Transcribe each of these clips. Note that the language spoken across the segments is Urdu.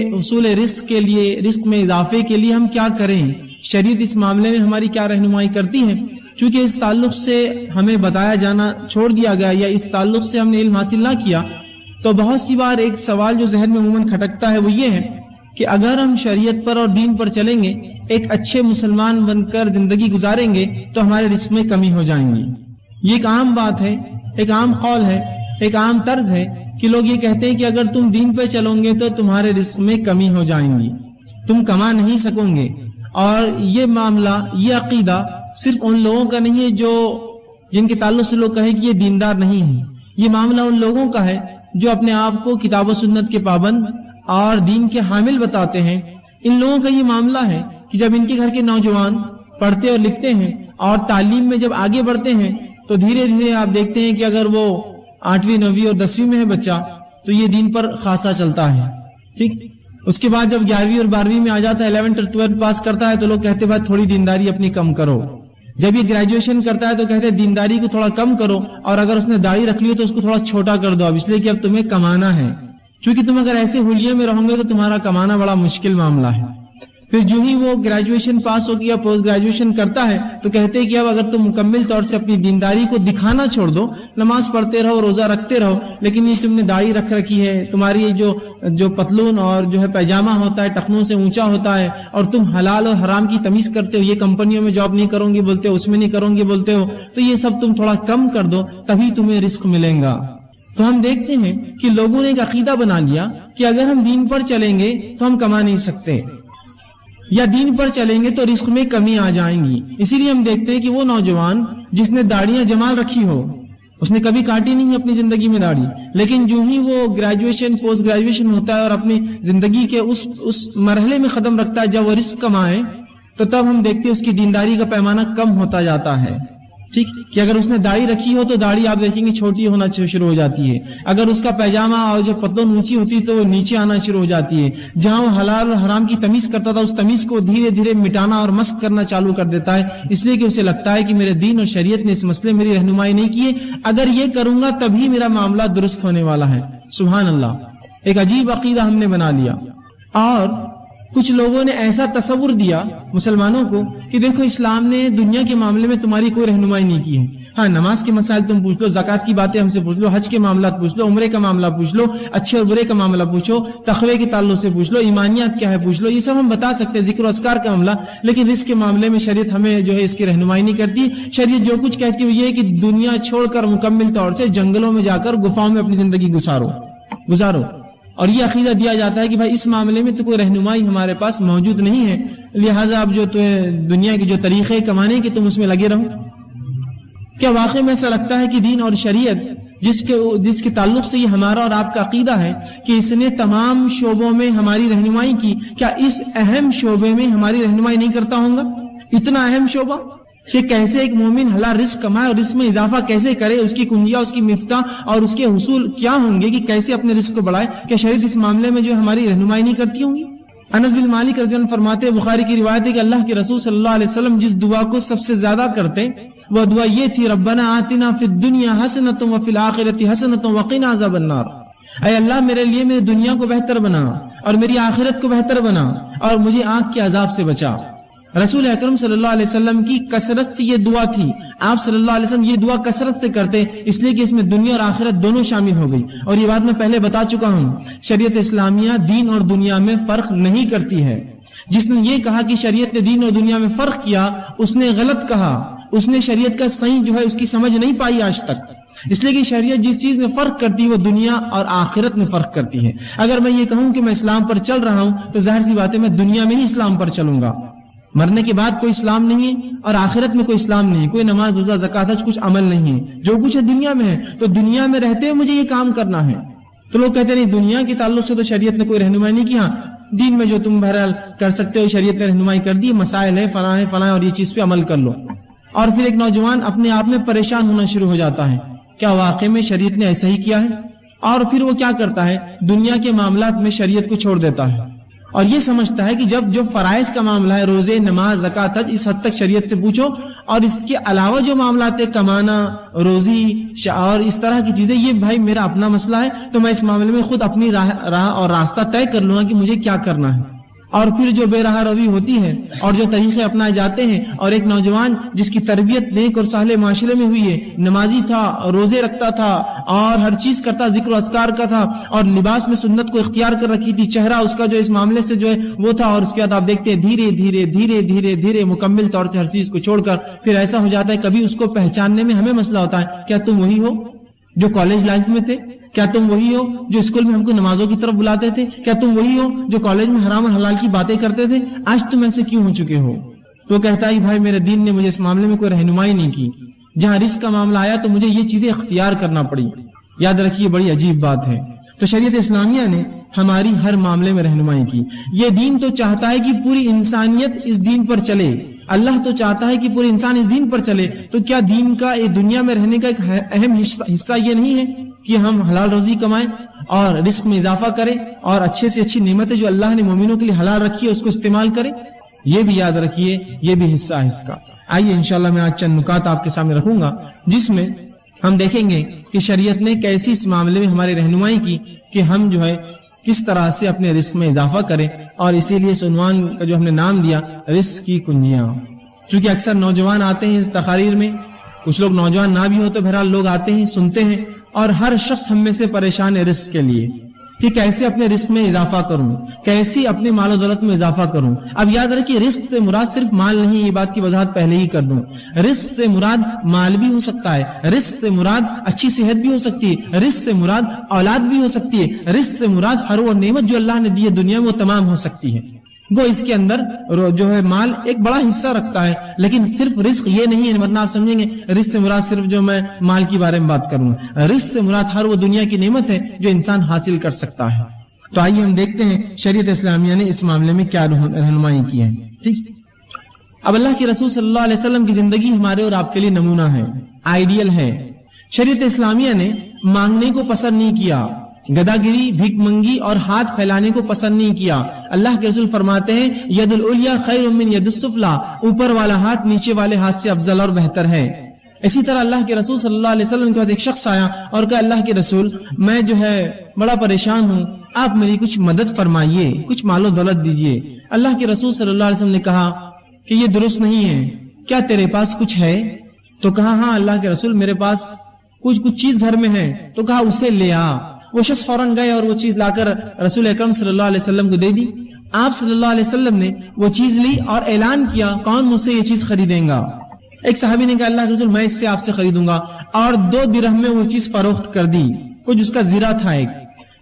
حصول رزق کے لیے، رزق میں اضافے کے لیے ہم کیا کریں، شریعت اس معاملے میں ہماری کیا رہنمائی کرتی ہے؟ چونکہ اس تعلق سے ہمیں بتایا جانا چھوڑ دیا گیا یا اس تعلق سے ہم نے علم حاصل نہ کیا، تو بہت سی بار ایک سوال جو ذہن میں عموماً کھٹکتا ہے وہ یہ ہے کہ اگر ہم شریعت پر اور دین پر چلیں گے، ایک اچھے مسلمان بن کر زندگی گزاریں گے تو ہمارے رزق میں کمی ہو جائیں گی۔ یہ ایک عام بات ہے، ایک عام قول ہے، ایک عام طرز ہے کہ لوگ یہ کہتے ہیں کہ اگر تم دین پہ چلو گے تو تمہارے رزق میں کمی ہو جائیں گی، تم کما نہیں سکو گے۔ اور یہ معاملہ، یہ عقیدہ صرف ان لوگوں کا نہیں ہے جو جن کے تعلق سے لوگ کہیں کہ یہ دیندار نہیں ہیں، یہ معاملہ ان لوگوں کا ہے جو اپنے آپ کو کتاب و سنت کے پابند اور دین کے حامل بتاتے ہیں۔ ان لوگوں کا یہ معاملہ ہے کہ جب ان کے گھر کے نوجوان پڑھتے اور لکھتے ہیں اور تعلیم میں جب آگے بڑھتے ہیں تو دھیرے دھیرے آپ دیکھتے ہیں کہ اگر وہ 8ویں 9ویں اور 10ویں میں ہے بچہ تو یہ دین پر خاصا چلتا ہے، ٹھیک۔ اس کے بعد جب 11ویں اور 12ویں میں آ جاتا ہے، 11 اور 12 پاس کرتا ہے تو لوگ کہتے ہیں بھائی تھوڑی دینداری اپنی کم کرو۔ جب یہ گریجویشن کرتا ہے تو کہتے ہیں دینداری کو تھوڑا کم کرو، اور اگر اس نے داڑھی رکھ لی تو اس کو تھوڑا چھوٹا کر دو، اب اس لیے کہ اب تمہیں کمانا ہے، چونکہ تم اگر ایسے حلیے میں رہو گے تو تمہارا کمانا بڑا مشکل معاملہ ہے۔ پھر جو ہی وہ گریجویشن پاس ہو گیا، پوسٹ گریجویشن کرتا ہے تو کہتے ہیں کہ اب اگر تم مکمل طور سے اپنی دینداری کو دکھانا چھوڑ دو، نماز پڑھتے رہو، روزہ رکھتے رہو، لیکن یہ تم نے داڑھی رکھ رکھی ہے، تمہاری یہ جو پتلون اور جو ہے پیجامہ ہوتا ہے ٹخنوں سے اونچا ہوتا ہے، اور تم حلال اور حرام کی تمیز کرتے ہو، یہ کمپنیوں میں جاب نہیں کروں گی بولتے ہو، اس میں نہیں کروں گی بولتے ہو، تو یہ سب تم تھوڑا کم کر دو تبھی تمہیں رزق ملے گا۔ تو ہم دیکھتے ہیں کہ لوگوں نے ایک عقیدہ بنا لیا کہ اگر ہم دین پر چلیں گے تو ہم کما نہیں سکتے، یا دین پر چلیں گے تو رزق میں کمی آ جائیں گی۔ اسی لیے ہم دیکھتے ہیں کہ وہ نوجوان جس نے داڑیاں جمال رکھی ہو، اس نے کبھی کاٹی نہیں اپنی زندگی میں داڑھی، لیکن جو ہی وہ گریجویشن پوسٹ گریجویشن ہوتا ہے اور اپنی زندگی کے اس مرحلے میں قدم رکھتا ہے جب وہ رزق کمائے، تو تب ہم دیکھتے ہیں اس کی دینداری کا پیمانہ کم ہوتا جاتا ہے، ٹھیک۔ کہ اگر اس نے داڑھی رکھی ہو تو داڑھی آپ دیکھیں گے چھوٹی ہونا شروع ہو جاتی ہے، اگر اس کا پیجامہ اور جو پتلون اونچی ہوتی ہے تو وہ نیچے آنا شروع ہو جاتی ہے، جہاں وہ حلال اور حرام کی تمیز کرتا تھا اس تمیز کو دھیرے دھیرے مٹانا اور مسخ کرنا چالو کر دیتا ہے، اس لیے کہ اسے لگتا ہے کہ میرے دین اور شریعت نے اس مسئلے میری رہنمائی نہیں کی ہے، اگر یہ کروں گا تبھی میرا معاملہ درست ہونے والا ہے۔ سبحان اللہ، ایک عجیب عقیدہ ہم نے بنا لیا۔ اور کچھ لوگوں نے ایسا تصور دیا مسلمانوں کو کہ دیکھو اسلام نے دنیا کے معاملے میں تمہاری کوئی رہنمائی نہیں کی ہے، ہاں نماز کے مسائل تم پوچھ لو، زکوٰۃ کی باتیں ہم سے پوچھ لو، حج کے معاملات پوچھ لو، عمرے کا معاملہ پوچھ لو، اچھے اور برے کا معاملہ پوچھو، تقوی کے تعلق سے پوچھ لو، ایمانیات کیا ہے پوچھ لو، یہ سب ہم بتا سکتے ہیں، ذکر و اذکار کا معاملہ، لیکن رزق کے معاملے میں شریعت ہمیں جو ہے اس کی رہنمائی نہیں کرتی۔ شریعت جو کچھ کہتی ہے وہ یہ ہے کہ دنیا چھوڑ کر مکمل طور سے جنگلوں میں جا کر گفاؤں میں اپنی زندگی گزارو، اور یہ عقیدہ دیا جاتا ہے کہ بھائی اس معاملے میں تو کوئی رہنمائی ہمارے پاس موجود نہیں ہے، لہٰذا اب جو دنیا کے جو طریقے کمانے کے تم اس میں لگے رہو۔ کیا واقعی میں ایسا لگتا ہے کہ دین اور شریعت جس کے تعلق سے یہ ہمارا اور آپ کا عقیدہ ہے کہ اس نے تمام شعبوں میں ہماری رہنمائی کی، کیا اس اہم شعبے میں ہماری رہنمائی نہیں کرتا ہوں گا؟ اتنا اہم شعبہ کہ کیسے ایک مومن حلال رزق کمائے اور رزق میں اضافہ کیسے کرے، اس کی کنجیاں، اس کی مفتاح اور اس کے حصول کیا ہوں گے کہ کیسے اپنے رزق کو بڑھائے، کیا شریعت اس معاملے میں جو ہماری رہنمائی نہیں کرتی ہوں گی؟ انس بن مالک رضی اللہ عنہ فرماتے ہیں، بخاری کی روایت ہے کہ اللہ کے رسول صلی اللہ علیہ وسلم جس دعا کو سب سے زیادہ کرتے وہ دعا یہ تھی، ربنا آتنا فی الدنیا حسنۃ وفی الآخرۃ حسنۃ وقنا عذاب النار، اے اللہ میرے لیے میری دنیا کو بہتر بنا اور میری آخرت کو بہتر بنا اور مجھے آنکھ کے عذاب سے بچا۔ رسول اکرم صلی اللہ علیہ وسلم کی کثرت سے یہ دعا تھی، آپ صلی اللہ علیہ وسلم یہ دعا کثرت سے کرتے، اس لیے کہ اس میں دنیا اور آخرت دونوں شامل ہو گئی، اور یہ بات میں پہلے بتا چکا ہوں، شریعت اسلامیہ دین اور دنیا میں فرق نہیں کرتی ہے۔ جس نے یہ کہا کہ شریعت نے دین اور دنیا میں فرق کیا، اس نے غلط کہا، اس نے شریعت کا صحیح جو ہے اس کی سمجھ نہیں پائی آج تک، اس لیے کہ شریعت جس چیز میں فرق کرتی ہے وہ دنیا اور آخرت میں فرق کرتی ہے۔ اگر میں یہ کہوں کہ میں اسلام پر چل رہا ہوں تو ظاہر سی بات ہے میں دنیا میں ہی اسلام پر چلوں گا، مرنے کے بعد کوئی اسلام نہیں ہے اور آخرت میں کوئی اسلام نہیں ہے، کوئی نماز روزہ زکوٰۃ حج کچھ عمل نہیں ہے، جو کچھ ہے دنیا میں ہے، تو دنیا میں رہتے ہوئے مجھے یہ کام کرنا ہے۔ تو لوگ کہتے ہیں نہیں دنیا کے تعلق سے تو شریعت نے کوئی رہنمائی نہیں کی، ہاں دین میں جو تم بہرحال کر سکتے ہو شریعت نے رہنمائی کر دی، مسائل ہے فلاں اور یہ چیز پہ عمل کر لو۔ اور پھر ایک نوجوان اپنے آپ میں پریشان ہونا شروع ہو جاتا ہے، کیا واقعی میں شریعت نے ایسا ہی کیا ہے؟ اور پھر وہ کیا کرتا ہے، دنیا کے معاملات میں شریعت کو چھوڑ دیتا ہے اور یہ سمجھتا ہے کہ جب جو فرائض کا معاملہ ہے، روزے، نماز، زکوٰۃ، حج، اس حد تک شریعت سے پوچھو، اور اس کے علاوہ جو معاملات ہے، کمانا، روزی اور اس طرح کی چیزیں، یہ بھائی میرا اپنا مسئلہ ہے، تو میں اس معاملے میں خود اپنی راہ اور راستہ طے کر لوں گا کہ مجھے کیا کرنا ہے۔ اور پھر جو بے راہ روی ہوتی ہے اور جو طریقے اپنائے جاتے ہیں، اور ایک نوجوان جس کی تربیت نیک اور صالح معاشرے میں ہوئی ہے، نمازی تھا، روزے رکھتا تھا اور ہر چیز کرتا، ذکر و اذکار کا تھا، اور لباس میں سنت کو اختیار کر رکھی تھی، چہرہ اس کا جو اس معاملے سے جو ہے وہ تھا، اور اس کے بعد آپ دیکھتے ہیں دھیرے دھیرے دھیرے دھیرے دھیرے مکمل طور سے ہر چیز کو چھوڑ کر پھر ایسا ہو جاتا ہے، کبھی اس کو پہچاننے میں ہمیں مسئلہ ہوتا ہے، کیا تم وہی ہو جو کالج لائف میں تھے؟ کیا تم وہی ہو جو اسکول میں ہم کو نمازوں کی طرف بلاتے تھے؟ کیا تم وہی ہو جو کالج میں حرام اور حلال کی باتیں کرتے تھے؟ آج تم ایسے کیوں ہو چکے ہو؟ تو کہتا ہے بھائی میرے دین نے مجھے اس معاملے میں کوئی رہنمائی نہیں کی، جہاں رزق کا معاملہ آیا تو مجھے یہ چیزیں اختیار کرنا پڑی۔ یاد رکھیے بڑی عجیب بات ہے۔ تو شریعت اسلامیہ نے ہماری ہر معاملے میں رہنمائی کی۔ یہ دین تو چاہتا ہے کہ پوری انسانیت اس دین پر چلے، اللہ تو چاہتا ہے کہ پورے انسان اس دین پر چلے، تو کیا دین کا دنیا میں رہنے کا ایک اہم حصہ یہ نہیں ہے کہ ہم حلال روزی کمائیں اور رزق میں اضافہ کریں اور اچھے سے اچھی نعمتیں جو اللہ نے مومنوں کے لیے حلال رکھی ہے اس کو استعمال کریں؟ یہ بھی یاد رکھیے، یہ بھی حصہ ہے اس کا۔ آئیے انشاءاللہ میں آج چند نکات آپ کے سامنے رکھوں گا جس میں ہم دیکھیں گے کہ شریعت نے کیسی اس معاملے میں ہماری رہنمائی کی کہ ہم جو ہے کس طرح سے اپنے رزق میں اضافہ کریں، اور اسی لیے اس عنوان کا جو ہم نے نام دیا رزق کی کنجیاں۔ چونکہ اکثر نوجوان آتے ہیں اس تقاریر میں، کچھ لوگ نوجوان نہ بھی ہو تو بہرحال لوگ آتے ہیں، سنتے ہیں، اور ہر شخص ہم میں سے پریشان ہے رزق کے لیے کہ کیسے اپنے رزق میں اضافہ کروں، کیسے اپنے مال و دولت میں اضافہ کروں۔ اب یاد رکھیے رزق سے مراد صرف مال نہیں، یہ بات کی وضاحت پہلے ہی کر دوں۔ رزق سے مراد مال بھی ہو سکتا ہے، رزق سے مراد اچھی صحت بھی ہو سکتی ہے، رزق سے مراد اولاد بھی ہو سکتی ہے، رزق سے مراد ہر وہ نعمت جو اللہ نے دی ہے دنیا میں وہ تمام ہو سکتی ہے۔ گو اس کے اندر جو ہے مال ایک بڑا حصہ رکھتا ہے، لیکن صرف رزق یہ نہیں ہے، ورنہ آپ سمجھیں گے رزق سے مراد صرف جو میں مال کے بارے میں بات کروں، رزق سے مراد ہر وہ دنیا کی نعمت ہے جو انسان حاصل کر سکتا ہے۔ تو آئیے ہم دیکھتے ہیں شریعت اسلامیہ نے اس معاملے میں کیا رہنمائی کی ہے۔ ٹھیک، اب اللہ کے رسول صلی اللہ علیہ وسلم کی زندگی ہمارے اور آپ کے لیے نمونہ ہے، آئیڈیل ہے۔ شریعت اسلامیہ نے مانگنے کو پسند نہیں کیا، گداگری، بھیک منگی اور ہاتھ پھیلانے کو پسند نہیں کیا۔ اللہ کے رسول فرماتے ہیں ید العلیٰ خیر من ید السفلیٰ، اوپر والا ہاتھ نیچے والے ہاتھ سے افضل اور بہتر ہے۔ اسی طرح اللہ کے رسول صلی اللہ علیہ وسلم کے پاس ایک شخص آیا اور کہا اللہ کے رسول میں جو ہے بڑا پریشان ہوں، آپ میری کچھ مدد فرمائیے، کچھ مال و دولت دیجیے۔ اللہ کے رسول صلی اللہ علیہ وسلم نے کہا کہ یہ درست نہیں ہے، کیا تیرے پاس کچھ ہے؟ تو کہا ہاں اللہ کے رسول میرے پاس کچھ چیز گھر میں ہے۔ تو کہا اسے لے آ۔ وہ شخص فوراً گئے اور وہ چیز لا کر رسول اکرم صلی اللہ علیہ وسلم کو دے دی۔ آپ صلی اللہ علیہ وسلم نے وہ چیز لی اور اعلان کیا کون مجھ سے یہ چیز خریدیں گا؟ ایک صحابی نے کہا اللہ کے رسول میں اس سے آپ سے خریدوں گا، اور 2 درہم میں وہ چیز فروخت کر دی، کچھ اس کا زیرہ تھا ایک۔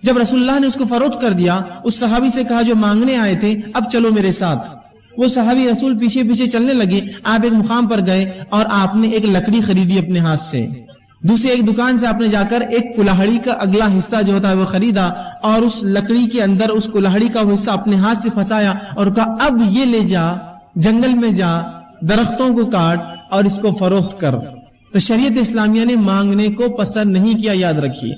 جب رسول اللہ نے اس کو فروخت کر دیا، اس صحابی سے کہا جو مانگنے آئے تھے اب چلو میرے ساتھ۔ وہ صحابی رسول پیچھے پیچھے چلنے لگے۔ آپ ایک مقام پر گئے اور آپ نے ایک لکڑی خریدی اپنے ہاتھ سے، دوسری ایک دکان سے آپ نے جا کر ایک کلاہڑی کا اگلا حصہ جو ہوتا ہے وہ خریدا، اور اس لکڑی کے اندر اس کلاہڑی کا وہ حصہ اپنے ہاتھ سے پھنسایا اور کہا اب یہ لے جا، جنگل میں جا، درختوں کو کاٹ اور اس کو فروخت کر۔ تو شریعت اسلامیہ نے مانگنے کو پسند نہیں کیا، یاد رکھیے،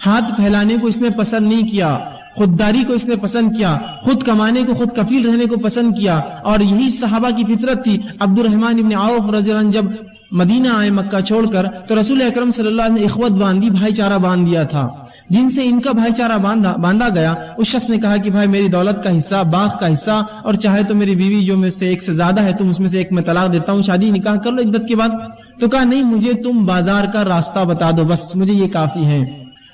ہاتھ پھیلانے کو اس نے پسند نہیں کیا، خودداری کو اس نے پسند کیا، خود کمانے کو، خود کفیل رہنے کو پسند کیا، اور یہی صحابہ کی فطرت تھی۔ عبد الرحمن ابن عوف رضی اللہ عنہ جب مدینہ آئے مکہ چھوڑ کر تو رسول اکرم صلی اللہ علیہ وسلم نے اخوت باندھی، بھائی چارہ باندھ دیا تھا، جن سے ان کا بھائی چارہ باندھا گیا۔ اس شخص نے کہا کہ بھائی میری دولت کا حصہ، باغ کا حصہ، اور چاہے تو میری بیوی جو میں سے ایک سے زیادہ ہے تم اس میں سے ایک میں طلاق دیتا ہوں، شادی نکاح کر لو عدت کے بعد۔ تو کہا نہیں، مجھے تم بازار کا راستہ بتا دو، بس مجھے یہ کافی ہے۔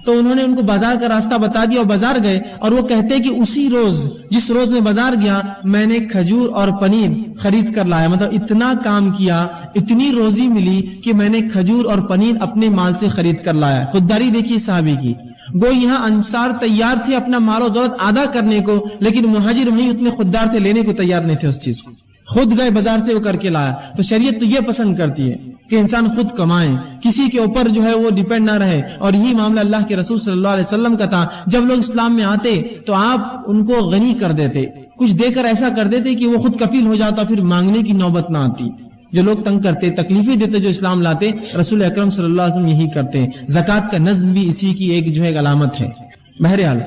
تو انہوں نے ان کو بازار کا راستہ بتا دیا اور بازار گئے، اور وہ کہتے کہ اسی روز جس روز میں بازار گیا میں نے کھجور اور پنیر خرید کر لایا، مطلب اتنا کام کیا، اتنی روزی ملی کہ میں نے کھجور اور پنیر اپنے مال سے خرید کر لایا۔ خودداری دیکھیے صحابی کی۔ گو یہاں انصار تیار تھے اپنا مال و دولت آدھا کرنے کو، لیکن مہاجر وہیں اتنے خوددار تھے، لینے کو تیار نہیں تھے اس چیز کو، خود گئے بازار سے وہ کر کے لایا۔ تو شریعت تو یہ پسند کرتی ہے کہ انسان خود کمائے، کسی کے اوپر جو ہے وہ ڈیپینڈ نہ رہے، اور یہی معاملہ اللہ کے رسول صلی اللہ علیہ وسلم کا تھا۔ جب لوگ اسلام میں آتے تو آپ ان کو غنی کر دیتے، کچھ دے کر ایسا کر دیتے کہ وہ خود کفیل ہو جاتا، پھر مانگنے کی نوبت نہ آتی۔ جو لوگ تنگ کرتے، تکلیفیں دیتے، جو اسلام لاتے، رسول اکرم صلی اللہ علیہ وسلم یہی کرتے۔ زکوٰۃ کا نظم بھی اسی کی ایک جو ہے علامت ہے۔ بہرحال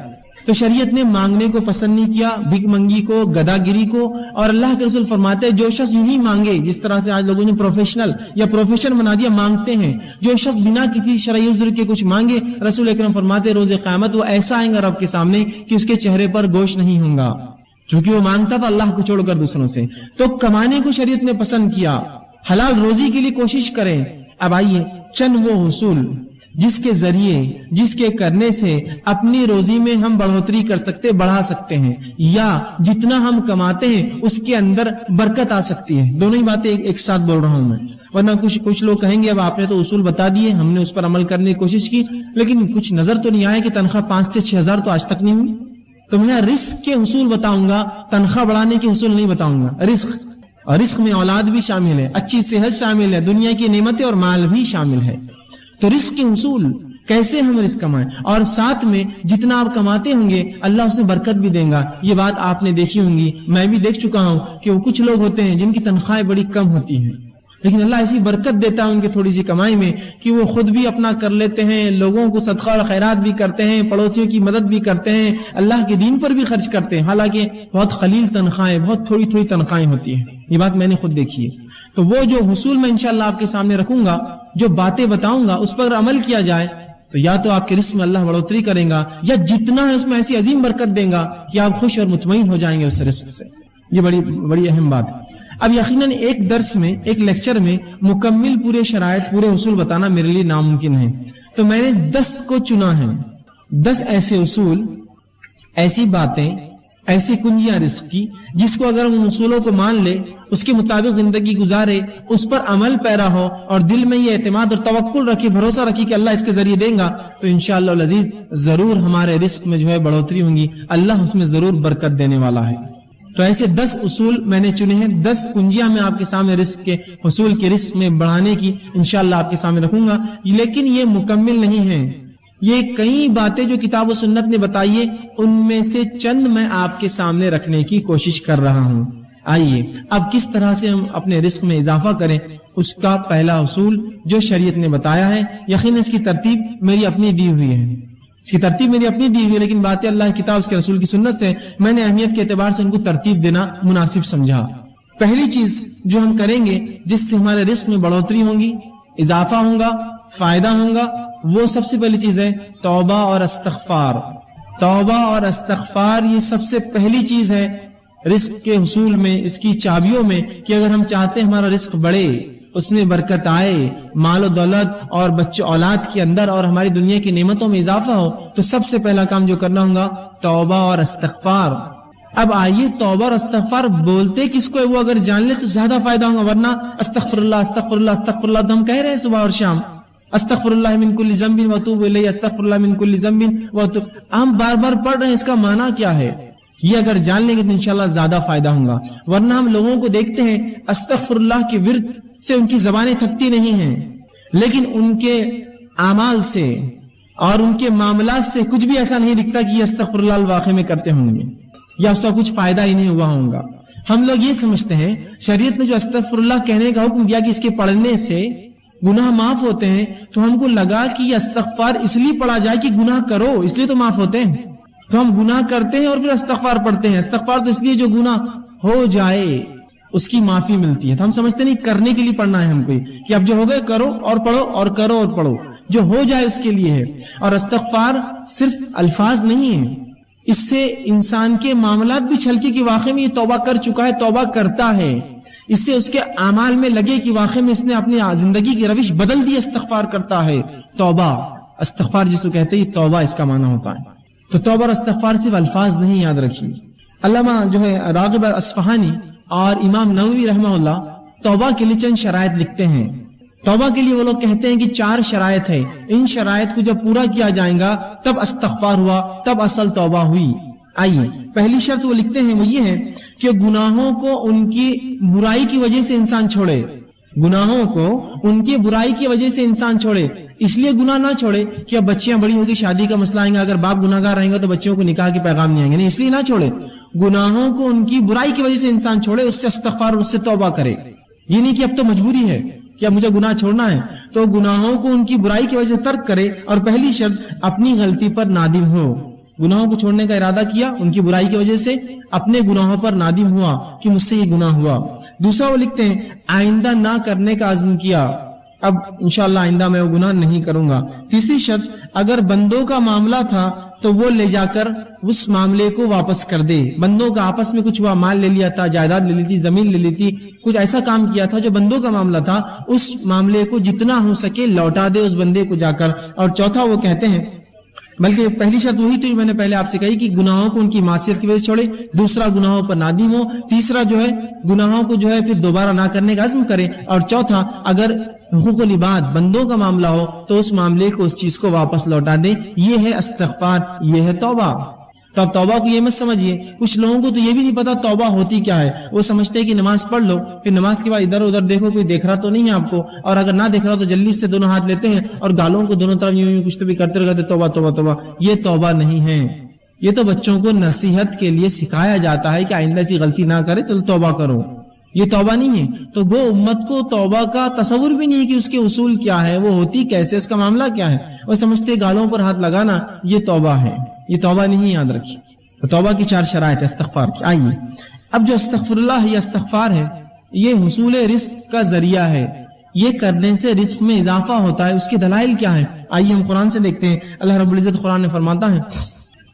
تو شریعت نے مانگنے کو پسند نہیں کیا، بھیک منگی کو، گدا گیری کو. اور اللہ کے رسول فرماتے ہیں جو شخص یوں ہی مانگے، جس طرح سے آج لوگوں نے پروفیشنل یا پروفیشن بنا دیا، مانگتے ہیں، جو شخص بنا کسی شرعی عذر کے کچھ مانگے، رسول اکرم فرماتے ہیں روز قیامت وہ ایسا آئے گا رب کے سامنے کہ اس کے چہرے پر گوشت نہیں ہوگا، چونکہ وہ مانگتا تھا اللہ کو چھوڑ کر دوسروں سے. تو کمانے کو شریعت نے پسند کیا، حلال روزی کے لیے کوشش کریں. اب آئیے چند وہ حصول جس کے ذریعے، جس کے کرنے سے اپنی روزی میں ہم بڑھوتری کر سکتے، بڑھا سکتے ہیں، یا جتنا ہم کماتے ہیں اس کے اندر برکت آ سکتی ہے. دونوں ہی باتیں ایک ساتھ بول رہا ہوں میں، ورنہ کچھ لوگ کہیں گے اب آپ نے تو اصول بتا دیے، ہم نے اس پر عمل کرنے کی کوشش کی، لیکن کچھ نظر تو نہیں آیا کہ تنخواہ 5 سے 6 ہزار تو آج تک نہیں ہوئی. تو میں رزق کے حصول بتاؤں گا، تنخواہ بڑھانے کے حصول نہیں بتاؤں گا. رزق، اور رزق میں اولاد بھی شامل ہے، اچھی صحت شامل ہے، دنیا کی نعمتیں اور مال بھی شامل ہے. تو رزق کے حصول کیسے ہم رزق کمائیں، اور ساتھ میں جتنا آپ کماتے ہوں گے اللہ اس میں برکت بھی دے گا. یہ بات آپ نے دیکھی ہوں گی، میں بھی دیکھ چکا ہوں کہ وہ کچھ لوگ ہوتے ہیں جن کی تنخواہیں بڑی کم ہوتی ہیں، لیکن اللہ ایسی برکت دیتا ہے ان کی تھوڑی سی کمائی میں کہ وہ خود بھی اپنا کر لیتے ہیں، لوگوں کو صدقہ اور خیرات بھی کرتے ہیں، پڑوسیوں کی مدد بھی کرتے ہیں، اللہ کے دین پر بھی خرچ کرتے ہیں، حالانکہ بہت قلیل تنخواہیں، بہت تھوڑی تھوڑی تنخواہیں ہوتی ہیں. یہ بات میں نے خود دیکھی ہے. تو وہ جو حصول میں انشاءاللہ آپ کے سامنے رکھوں گا، جو باتیں بتاؤں گا، اس پر عمل کیا جائے تو یا تو آپ کے رزق میں اللہ بڑھوتری کرے گا، یا جتنا ہے اس میں ایسی عظیم برکت دے گا کہ آپ خوش اور مطمئن ہو جائیں گے اس رزق سے. یہ بڑی اہم بات ہے. اب یقیناً ایک درس میں، ایک لیکچر میں مکمل پورے شرائط، پورے اصول بتانا میرے لیے ناممکن ہے. تو میں نے 10 کو چنا ہے، 10 ایسے اصول، ایسی باتیں، ایسی کنجیاں رزق کی جس کو اگر ہم اصولوں کو مان لے، اس کے مطابق زندگی گزارے، اس پر عمل پیرا ہو اور دل میں یہ اعتماد اور توکل رکھے، بھروسہ رکھے کہ اللہ اس کے ذریعے دیں گا، تو انشاءاللہ العزیز ضرور ہمارے رزق میں جو ہے بڑھوتری ہوں گی، اللہ اس میں ضرور برکت دینے والا ہے. تو ایسے 10 اصول میں نے چنے ہیں، 10 کنجیاں میں آپ کے سامنے رزق کے حصول کے رزق میں بڑھانے کی انشاءاللہ آپ کے سامنے رکھوں گا. لیکن یہ مکمل نہیں ہے، یہ کئی باتیں جو کتاب و سنت نے بتائی ہے ان میں سے چند میں آپ کے سامنے رکھنے کی کوشش کر رہا ہوں. آئیے اب کس طرح سے ہم اپنے رزق میں اضافہ کریں، اس کا پہلا اصول جو شریعت نے بتایا ہے. یقیناً اس کی ترتیب میری اپنی دی ہوئی ہے، لیکن باتیں اللہ کی کتاب اس کے رسول کی سنت سے میں نے اہمیت کے اعتبار سے ان کو ترتیب دینا مناسب سمجھا. پہلی چیز جو ہم کریں گے جس سے ہمارے رزق میں بڑھوتری ہوگی، اضافہ ہوگا، فائدہ ہوگا، وہ سب سے پہلی چیز ہے توبہ اور استغفار. توبہ اور استغفار یہ سب سے پہلی چیز ہے رزق کے حصول میں، اس کی چابیوں میں، کہ اگر ہم چاہتے ہیں ہمارا رزق بڑھے، اس میں برکت آئے، مال و دولت اور بچے اولاد کے اندر اور ہماری دنیا کی نعمتوں میں اضافہ ہو، تو سب سے پہلا کام جو کرنا ہوگا توبہ اور استغفار. اب آئیے توبہ اور استغفار بولتے کس کو ہے وہ اگر جان لے تو زیادہ فائدہ ہوگا، ورنہ استغفر اللہ استغفر اللہ استغفر اللہ تو ہم کہہ رہے ہیں صبح اور شام، استغفر اللہ من کل ذنب واتوب الیہ، استغفر اللہ من کل ذنب واتوب، ہم بار بار پڑھ رہے ہیں، اس کا معنی کیا ہے؟ یہ اگر جان لیں گے تو انشاءاللہ زیادہ فائدہ ہوگا. ورنہ ہم لوگوں کو دیکھتے ہیں استغفر اللہ کے ورد سے ان کی زبانیں تھکتی نہیں ہیں، لیکن ان کے اعمال سے اور ان کے معاملات سے کچھ بھی ایسا نہیں دکھتا کہ یہ استغفر اللہ واقع میں کرتے ہوں گے یا اس کا کچھ فائدہ ہی نہیں ہوا ہوگا. ہم لوگ یہ سمجھتے ہیں شریعت نے جو استغفر اللہ کہنے کا حکم دیا کہ اس کے پڑھنے سے گناہ معاف ہوتے ہیں، تو ہم کو لگا کہ یہ استغفار اس لیے پڑھا جائے کہ گناہ کرو، اس لیے تو معاف ہوتے ہیں. تو ہم گناہ کرتے ہیں اور پھر استغفار پڑھتے ہیں. استغفار تو اس لیے جو گناہ ہو جائے اس کی معافی ملتی ہے. تو ہم سمجھتے نہیں کرنے کے لیے پڑھنا ہے ہم کو، کہ اب جو ہو گئے کرو اور پڑھو اور کرو اور پڑھو، جو ہو جائے اس کے لیے ہے. اور استغفار صرف الفاظ نہیں ہے، اس سے انسان کے معاملات بھی چھلکے کہ واقعی میں یہ توبہ کر چکا ہے، توبہ کرتا ہے. اس سے اس کے اعمال میں لگے کہ واقعی میں اس نے اپنی زندگی کی روش بدل دی، استغفار کرتا ہے. توبہ استغفار جس کو کہتے ہیں توبہ اس کا معنی ہوتا ہے. تو توبہ اور استغفار صرف الفاظ نہیں، یاد رکھیے. علامہ جو ہے راغب اصفہانی اور امام نووی رحمہ اللہ توبہ کے لیے چند شرائط لکھتے ہیں. توبہ کے لیے وہ لوگ کہتے ہیں کہ 4 شرائط ہے، ان شرائط کو جب پورا کیا جائے گا تب استغفار ہوا، تب اصل توبہ ہوئی. آئیے پہلی شرط وہ لکھتے ہیں وہ یہ ہے کہ گناہوں کو ان کی برائی کی وجہ سے انسان چھوڑے. گناہوں کو ان کی برائی کی وجہ سے انسان چھوڑے. اس لیے گناہ نہ چھوڑے کہ اب بچیاں بڑی ہوگی، شادی کا مسئلہ آئیں گا، اگر باپ گناہ گار رہیں گے تو بچوں کو نکاح کے پیغام نہیں آئیں گے، نہیں، اس لیے نہ چھوڑے. گناہوں کو ان کی برائی کی وجہ سے انسان چھوڑے، اس سے استغفار، اس سے توبہ کرے. یہ نہیں کہ اب تو مجبوری ہے کہ اب مجھے گناہ چھوڑنا ہے، تو گناہوں کو ان کی برائی کی وجہ سے ترک کرے. اور پہلی شرط اپنی غلطی پر نادم ہو. گناہوں کو چھوڑنے کا ارادہ کیا، ان کی برائی کی وجہ سے اپنے گناہوں پر نادم ہوا کہ مجھ سے یہ گناہ ہوا۔ دوسرا وہ لکھتے ہیں آئندہ نہ کرنے کا عزم کیا، اب انشاءاللہ آئندہ میں وہ گناہ نہیں کروں گا۔ تیسری شرط اگر بندوں کا معاملہ تھا تو وہ لے جا کر اس معاملے کو واپس کر دے۔ بندوں کا آپس میں کچھ ہوا، مال لے لیا تھا، جائیداد لے لی تھی، زمین لے لی تھی، کچھ ایسا کام کیا تھا جو بندوں کا معاملہ تھا، اس معاملے کو جتنا ہو سکے لوٹا دے اس بندے کو جا کر۔ اور چوتھا وہ کہتے ہیں، بلکہ پہلی شرط وہی تھی میں نے پہلے آپ سے کہی کہ گناہوں کو ان کی معصیت کی وجہ سے چھوڑے، دوسرا گناہوں پر نادم ہو، تیسرا جو ہے گناہوں کو جو ہے پھر دوبارہ نہ کرنے کا عزم کرے، اور چوتھا اگر حقوق العباد بندوں کا معاملہ ہو تو اس معاملے کو اس چیز کو واپس لوٹا دے۔ یہ ہے استغفار، یہ ہے توبہ۔ تو اب توبہ کو یہ مت سمجھیے، کچھ لوگوں کو تو یہ بھی نہیں پتا توبہ ہوتی کیا ہے، وہ سمجھتے ہیں کہ نماز پڑھ لو، پھر نماز کے بعد ادھر ادھر دیکھو کوئی دیکھ رہا تو نہیں ہے آپ کو، اور اگر نہ دیکھ رہا تو جلدی سے دونوں ہاتھ لیتے ہیں اور گالوں کو دونوں طرف یوں کچھ تو بھی کرتے رہتے توبہ توبہ توبہ۔ یہ توبہ نہیں ہے، یہ تو بچوں کو نصیحت کے لیے سکھایا جاتا ہے کہ آئندہ ایسی غلطی نہ کرے، چلو توبہ کرو، یہ توبہ نہیں ہے۔ تو وہ امت کو توبہ کا تصور بھی نہیں ہے کہ اس کے اصول کیا ہے، وہ ہوتی کیسے، اس کا معاملہ کیا ہے، وہ سمجھتے گالوں پر ہاتھ لگانا یہ توبہ ہے، یہ توبہ نہیں، یاد رکھیے۔ توبہ کی 4 شرائط ہے استغفار کی۔ آئیے اب جو استغفر اللہ یا استغفار ہے یہ حصول رزق کا ذریعہ ہے، یہ کرنے سے رزق میں اضافہ ہوتا ہے، اس کے دلائل کیا ہے؟ آئیے ہم قرآن سے دیکھتے ہیں۔ اللہ رب العزت قرآن میں فرماتا ہے،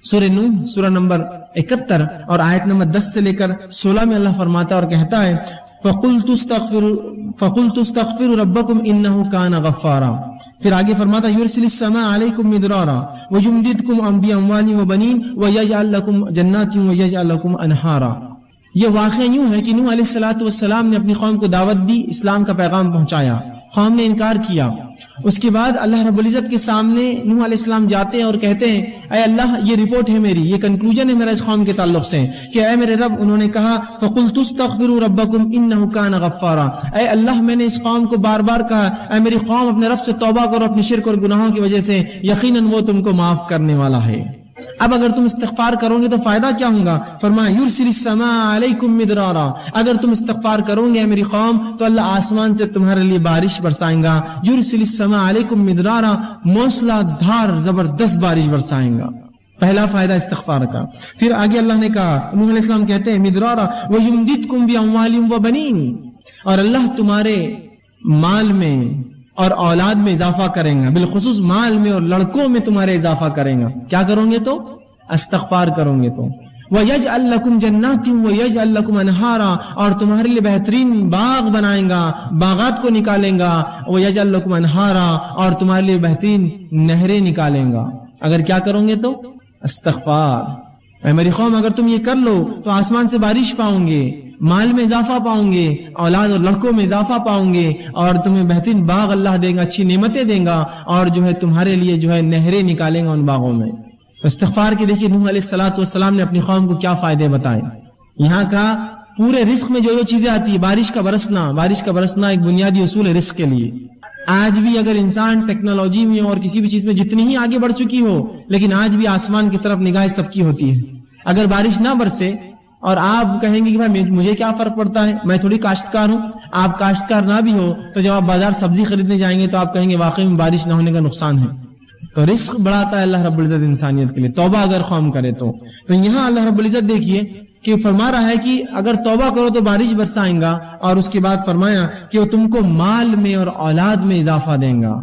سورہ نوح سورہ نمبر 71 اور آیت نمبر 10 سے لے کر 16 میں اللہ فرماتا ہے اور کہتا ہے فَقُلْتُ اسْتَغْفِرُوا رَبَّكُمْ إِنَّهُ كَانَ غَفَّارًا۔ پھر آگے فرماتا ہے يُرْسِلِ السَّمَاءَ عَلَيْكُمْ مِدْرَارًا وَيُمْدِدْكُمْ بِأَمْوَالٍ وَبَنِينَ وَيَجْعَلْ لَكُمْ جَنَّاتٍ وَيَجْعَلْ لَكُمْ أَنْهَارًا۔ یہ واقعہ یوں ہے کہ نوح علیہ السلام نے اپنی قوم کو دعوت دی، اسلام کا پیغام پہنچایا، قوم نے انکار کیا۔ اس کے بعد اللہ رب العزت کے سامنے نوح علیہ السلام جاتے ہیں اور کہتے ہیں اے اللہ یہ رپورٹ ہے میری، یہ کنکلوژن ہے میرا اس قوم کے تعلق سے کہ اے میرے رب، انہوں نے کہا فَقُلْتُ اسْتَغْفِرُوا رَبَّكُمْ إِنَّهُ كَانَ غَفَّارًا، اے اللہ میں نے اس قوم کو بار بار کہا اے میری قوم اپنے رب سے توبہ کرو اپنی شرک اور گناہوں کی وجہ سے، یقیناً وہ تم کو معاف کرنے والا ہے۔ اب اگر تم استغفار کرو گے تو فائدہ کیا ہوگا؟ فرمایا یرسل السماء علیکم مدرارا، اگر تم استغفار کرو گے میری قوم تو اللہ آسمان سے تمہارے لیے بارش برسائیں گا۔ یرسل السماء علیکم مدرارا، موسلا دھار زبردست بارش برسائیں گا۔ پہلا فائدہ استغفار کا۔ پھر آگے اللہ نے کہا، نوح علیہ السلام کہتے ہیں مدرارا وَيُمْدِدْكُمْ بِأَمْوَالٍ وَبَنِينَ، اور اللہ تمہارے مال میں اور اولاد میں اضافہ کریں گا، بالخصوص مال میں اور لڑکوں میں تمہارے اضافہ کریں گا۔ کیا کرو گے تو؟ استغفار کرو گے تو۔ وَيَجْعَلْ لَكُمْ جَنَّاتٍ وَيَجْعَلْ لَكُمْ أَنْهَارًا، اور تمہارے لیے بہترین باغ بنائیں گا، باغات کو نکالیں گا۔ وَيَجْعَلْ لَكُمْ أَنْهَارًا، اور تمہارے لیے بہترین نہریں نکالیں گا۔ اگر کیا کرو گے تو؟ استغفار۔ اے میری قوم اگر تم یہ کر لو تو آسمان سے بارش پاؤں گے، مال میں اضافہ پاؤں گے، اولاد اور لڑکوں میں اضافہ پاؤں گے، اور تمہیں بہترین باغ اللہ دے گا، اچھی نعمتیں دے گا، اور جو ہے تمہارے لیے جو ہے نہریں نکالیں گا ان باغوں میں۔ استغفار کے دیکھیے نوح علیہ السلام نے اپنی قوم کو کیا فائدے بتائے۔ یہاں کا پورے رزق میں جو چیزیں آتی ہے، بارش کا برسنا ایک بنیادی اصول ہے رزق کے لیے۔ آج بھی اگر انسان ٹیکنالوجی میں اور کسی بھی چیز میں جتنی ہی آگے بڑھ چکی ہو، لیکن آج بھی آسمان کی طرف نگاہ سب کی ہوتی ہے۔ اگر بارش نہ برسے اور آپ کہیں گے کہ بھائی مجھے کیا فرق پڑتا ہے، میں تھوڑی کاشتکار ہوں، آپ کاشتکار نہ بھی ہو تو جب آپ بازار سبزی خریدنے جائیں گے تو آپ کہیں گے واقعی میں بارش نہ ہونے کا نقصان ہے۔ تو رزق بڑھاتا ہے اللہ رب العزت انسانیت کے لیے، توبہ اگر قوم کرے تو۔ یہاں اللہ رب العزت دیکھیے کہ فرما رہا ہے کہ اگر توبہ کرو تو بارش برسائیں گا، اور اس کے بعد فرمایا کہ وہ تم کو مال میں اور اولاد میں اضافہ دیں گا۔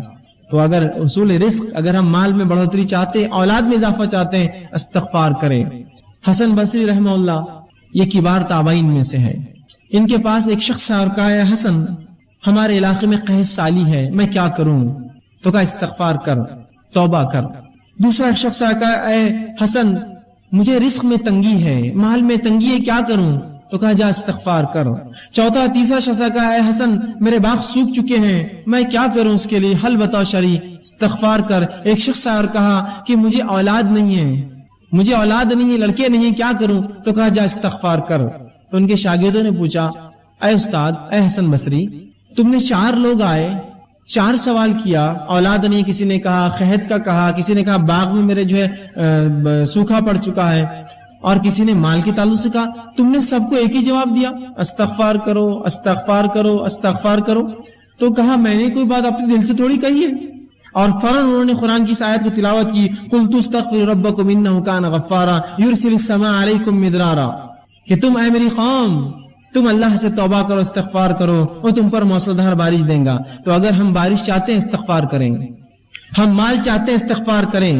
تو اگر اصول رزق، اگر ہم مال میں بڑھوتری چاہتے ہیں، اولاد میں اضافہ چاہتے ہیں، استغفار کریں۔ حسن بصری رحمہ اللہ یہ کبار تابعین میں سے ہے، ان کے پاس ایک شخص اور کہا ہے حسن ہمارے علاقے میں قحط سالی ہے، میں کیا کروں؟ تو کہا استغفار کر، توبہ کر۔ دوسرا شخص کہا اے حسن مجھے رزق میں تنگی ہے، مال میں تنگی ہے، کیا کروں؟ تو کہا جا استغفار کر۔ تیسرا شخص کہا اے حسن میرے باغ سوکھ چکے ہیں، میں کیا کروں اس کے لیے، حل بتاؤ شرعی، استغفار کر۔ ایک شخص اور کہا کہ مجھے اولاد نہیں ہے، لڑکے نہیں ہیں، کیا کروں؟ تو کہا جا استغفار کر۔ تو ان کے شاگردوں نے پوچھا اے استاد، اے حسن بصری، تم نے 4 لوگ آئے، 4 سوال کیا، اولاد نہیں، کسی نے کہا قحط کا کہا، کسی نے کہا باغ میں میرے جو ہے سوکھا پڑ چکا ہے، اور کسی نے مال کے تعلق سے کہا، تم نے سب کو ایک ہی جواب دیا، استغفار کرو، استغفار کرو، استغفار کرو۔ تو کہا میں نے کوئی بات اپنے دل سے تھوڑی کہی ہے، اور فوراً انہوں نے قرآن کی اس آیت کو تلاوت کی، قُلْتُ اسْتَغْفِرُوا رَبَّكُمْ إِنَّهُ كَانَ غَفَّارًا يُرْسِلِ السَّمَاءَ عَلَيْكُمْ مِدْرَارًا، کہ تم اے میری قوم تم اللہ سے توبہ کرو، استغفار کرو، وہ تم پر موسلادھار بارش دیں گا۔ تو اگر ہم بارش چاہتے ہیں استغفار کریں، ہم مال چاہتے ہیں استغفار کریں،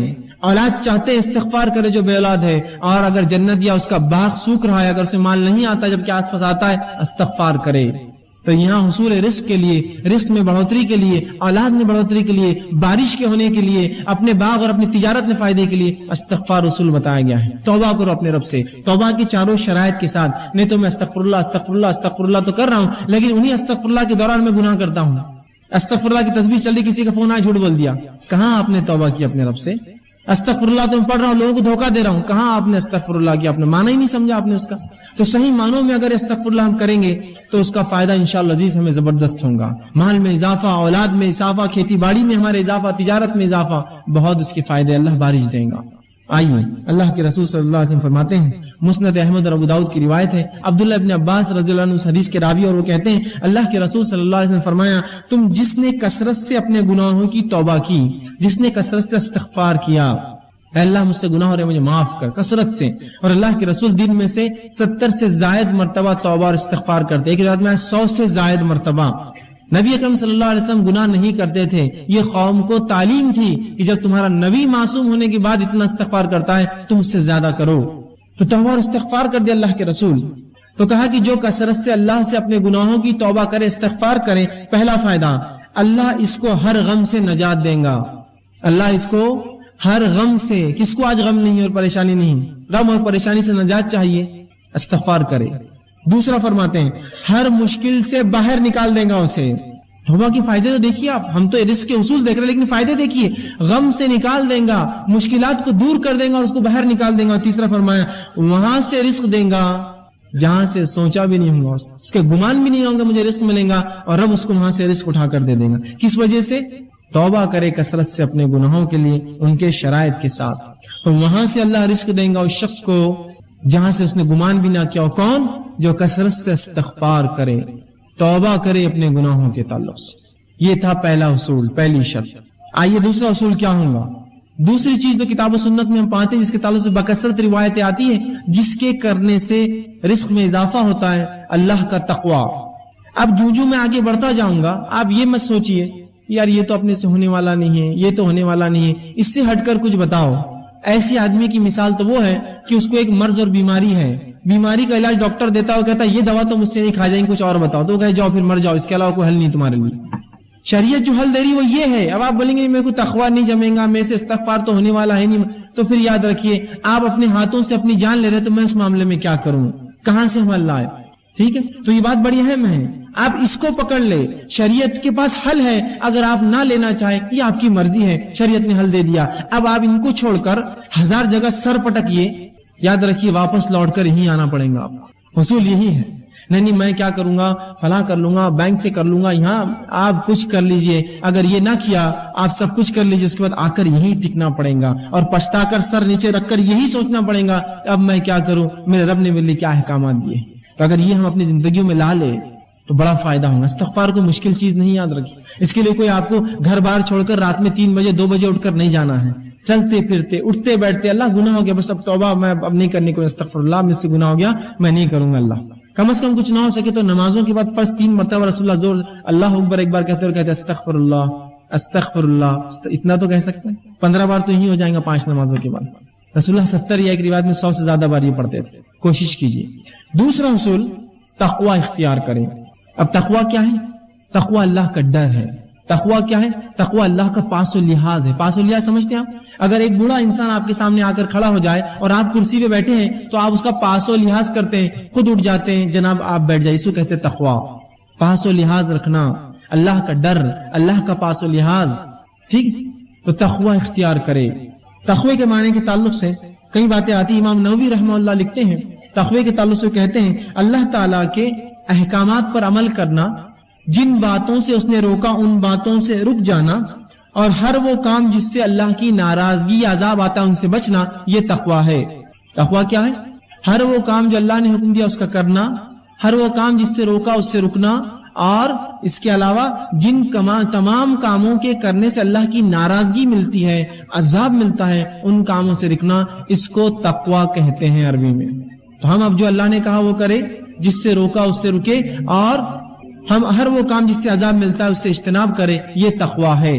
اولاد چاہتے ہیں استغفار کرے جو بے اولاد ہے، اور اگر جنت یا اس کا باغ سوکھ رہا ہے، اگر اسے مال نہیں آتا جبکہ آس پاس آتا ہے، استغفار کرے۔ تو یہاں حصول رزق کے لیے، رزق میں بڑھوتری کے لیے، اولاد میں بڑھوتری کے لیے، بارش کے ہونے کے لیے، اپنے باغ اور اپنی تجارت میں فائدے کے لیے استغفار رسول بتایا گیا ہے۔ توبہ کرو اپنے رب سے، توبہ کی چاروں شرائط کے ساتھ۔ نہیں تو میں استغفر اللہ استغفر اللہ استغفر اللہ تو کر رہا ہوں، لیکن انہی استغفر اللہ کے دوران میں گناہ کرتا ہوں۔ استغفر اللہ کی تسبیح چل رہی، کسی کا فون آیا، جھوٹ بول دیا، کہاں آپ نے توبہ کی اپنے رب سے؟ استغفر اللہ تو میں پڑھ رہا ہوں، لوگوں کو دھوکہ دے رہا ہوں، کہاں آپ نے استغفر اللہ کیا؟ آپ نے معنی ہی نہیں سمجھا آپ نے اس کا۔ تو صحیح معنوں میں اگر استغفر اللہ ہم کریں گے تو اس کا فائدہ انشاءاللہ عزیز ہمیں زبردست ہوگا، مال میں اضافہ، اولاد میں اضافہ، کھیتی باڑی میں ہمارے اضافہ، تجارت میں اضافہ، بہت اس کے فائدے اللہ بارش دیں گا۔ آئیے اللہ کے رسول صلی اللہ علیہ وسلم فرماتے ہیں، مسند احمد اور ابو داؤد کی روایت ہے، عبداللہ ابن عباس رضی اللہ عنہ اس حدیث کے راوی، اور وہ کہتے ہیں اللہ کے رسول صلی اللہ علیہ وسلم فرمایا، تم جس نے کثرت سے اپنے گناہوں کی توبہ کی، جس نے کثرت سے استغفار کیا، اے اللہ مجھ سے گناہ ہو رہے مجھے معاف کر، کثرت سے۔ اور اللہ کے رسول دن میں سے 70 سے زائد مرتبہ توبہ اور استغفار کرتے، ایک روایت میں 100 سے زائد مرتبہ۔ نبی اکرم صلی اللہ علیہ وسلم گناہ نہیں کرتے تھے، یہ قوم کو تعلیم تھی کہ جب تمہارا نبی معصوم ہونے کے بعد اتنا استغفار کرتا ہے تم اس سے زیادہ کرو۔ تو توبہ اور استغفار کر دیا اللہ کے رسول۔ تو کہا کہ جو کثرت سے اللہ سے اپنے گناہوں کی توبہ کرے، استغفار کرے، پہلا فائدہ اللہ اس کو ہر غم سے نجات دیں گا۔ اللہ اس کو ہر غم سے، کس کو آج غم نہیں اور پریشانی نہیں، غم اور پریشانی سے نجات چاہیے، استغفار کرے۔ دوسرا فرماتے ہیں ہر مشکل سے باہر نکال دیں گا اسے۔ توبہ کے فائدے تو دیکھیے آپ، ہم تو رزق کے اصول دیکھ رہے ہیں لیکن فائدے دیکھیے، غم سے نکال دیں گا، مشکلات کو دور کر دیں گا اور اس کو باہر نکال دیں گا۔ تیسرا فرمایا وہاں سے رزق دیں گا جہاں سے سوچا بھی نہیں ہوگا، اس کے گمان بھی نہیں ہوگا مجھے رزق ملے گا، اور رب اس کو وہاں سے رزق اٹھا کر دے دے گا۔ کس وجہ سے؟ توبہ کرے کثرت سے اپنے گناہوں کے لیے، ان کے شرائط کے ساتھ، تو وہاں سے اللہ رزق دیں گا اس شخص کو جہاں سے اس نے گمان بھی نہ کیا ہو۔ کون؟ جو کثرت سے استغفار کرے، توبہ کرے اپنے گناہوں کے تعلق سے۔ یہ تھا پہلا اصول، پہلی شرط۔ آئیے دوسرا اصول کیا ہوگا؟ دوسری چیز جو کتاب و سنت میں ہم پاتے ہیں، جس کے تعلق سے بکثرت روایتیں آتی ہیں، جس کے کرنے سے رزق میں اضافہ ہوتا ہے، اللہ کا تقوی۔ اب جو میں آگے بڑھتا جاؤں گا، آپ یہ مت سوچئے یار یہ تو اپنے سے ہونے والا نہیں ہے، یہ تو ہونے والا نہیں ہے، اس سے ہٹ کر کچھ بتاؤ۔ ایسی آدمی کی مثال تو وہ ہے کہ اس کو ایک مرض اور بیماری ہے، بیماری کا علاج ڈاکٹر دیتا ہے، وہ کہتا ہے یہ دوا تو مجھ سے نہیں کھا جائیں، کچھ اور بتاؤ، تو وہ کہے جاؤ پھر مر جاؤ، اس کے علاوہ کوئی حل نہیں تمہارے لیے۔ شریعت جو حل دے رہی وہ یہ ہے۔ اب آپ بولیں گے میرے کو تقویٰ نہیں جمے گا، میرے سے استغفار تو ہونے والا ہے نہیں، تو پھر یاد رکھیے آپ اپنے ہاتھوں سے اپنی جان لے رہے تو میں اس معاملے میں کیا کروں، کہاں سے ہم اللہ ہے؟ ٹھیک ہے، تو یہ بات بڑی اہم ہے، آپ اس کو پکڑ لے۔ شریعت کے پاس حل ہے، اگر آپ نہ لینا چاہیں یہ آپ کی مرضی ہے، شریعت نے حل دے دیا۔ اب آپ ان کو چھوڑ کر 1000 جگہ سر پٹکیے، یاد رکھیے واپس لوٹ کر یہی آنا پڑے گا۔ آپ اصول یہی ہے، نہیں میں کیا کروں گا، فلاں کر لوں گا، بینک سے کر لوں گا، یہاں آپ کچھ کر لیجئے، اگر یہ نہ کیا آپ سب کچھ کر لیجئے، اس کے بعد آ کر یہی ٹکنا پڑے گا اور پچھتا کر سر نیچے رکھ کر یہی سوچنا پڑے گا اب میں کیا کروں، میرے رب نے میرے لیے کیا احکامات دیے۔ تو اگر یہ ہم اپنی زندگیوں میں لا لے تو بڑا فائدہ ہوگا۔ استغفار کو مشکل چیز نہیں، یاد رکھیے، اس کے لیے کوئی آپ کو گھر بار چھوڑ کر رات میں 3 بجے 2 بجے اٹھ کر نہیں جانا ہے، چلتے پھرتے اٹھتے بیٹھتے اللہ گناہ ہو گیا بس اب توبہ، میں اب نہیں کرنے کو، استغفر اللہ مجھ سے گناہ ہو گیا میں نہیں کروں گا، اللہ کم از کم کچھ نہ ہو سکے تو نمازوں کے بعد فرض 3 مرتبہ رسول اللہ زور اللہ اکبر ایک بار کہتے اور کہتے استغفر اللہ استغفر اللہ، اتنا تو کہہ سکتے ہیں، 15 بار تو یہی ہو جائیں گا 5 نمازوں کے بعد۔ رسول اللہ 70 یا ایک روایت میں 100 سے زیادہ بار یہ پڑھتے تھے، کوشش کیجیے۔ دوسرا اصول تقوی اختیار کریں۔ اب تقوی کیا ہے؟ تقوی اللہ کا ڈر ہے۔ تقوی کیا ہے؟ تقوی اللہ کا پاس و لحاظ ہے۔ پاس و لحاظ سمجھتے ہیں آپ؟ اگر ایک بوڑھا انسان آپ کے سامنے آ کر کھڑا ہو جائے اور آپ کرسی پہ بیٹھے ہیں تو آپ اس کا پاس و لحاظ کرتے ہیں، خود اٹھ جاتے ہیں، جناب آپ بیٹھ جائیں، اس کو کہتے ہیں تقوی۔ پاس و لحاظ رکھنا، اللہ کا ڈر، اللہ کا پاس و لحاظ، ٹھیک؟ تو تقوی اختیار کرے۔ تقوی کے معنی کے تعلق سے کئی باتیں آتی، امام نووی رحمہ اللہ لکھتے ہیں تقوی کے تعلق سے کہتے ہیں اللہ تعالیٰ کے احکامات پر عمل کرنا، جن باتوں سے اس نے روکا ان باتوں سے رک جانا، اور ہر وہ کام جس سے اللہ کی ناراضگی یا عذاب آتا ہے ان سے بچنا، یہ تقوی ہے۔ تقوی کیا ہے؟ ہر وہ کام جو اللہ نے حکم دیا اس کا کرنا، ہر وہ کام جس سے روکا اس سے رکنا، اور اس کے علاوہ جن تمام کاموں کے کرنے سے اللہ کی ناراضگی ملتی ہے، عذاب ملتا ہے، ان کاموں سے رکنا، اس کو تقوی کہتے ہیں عربی میں۔ تو ہم اب جو اللہ نے کہا وہ کرے، جس سے روکا اس سے رکے، اور ہم ہر وہ کام جس سے عذاب ملتا ہے اس سے اجتناب کرے، یہ تقوی ہے۔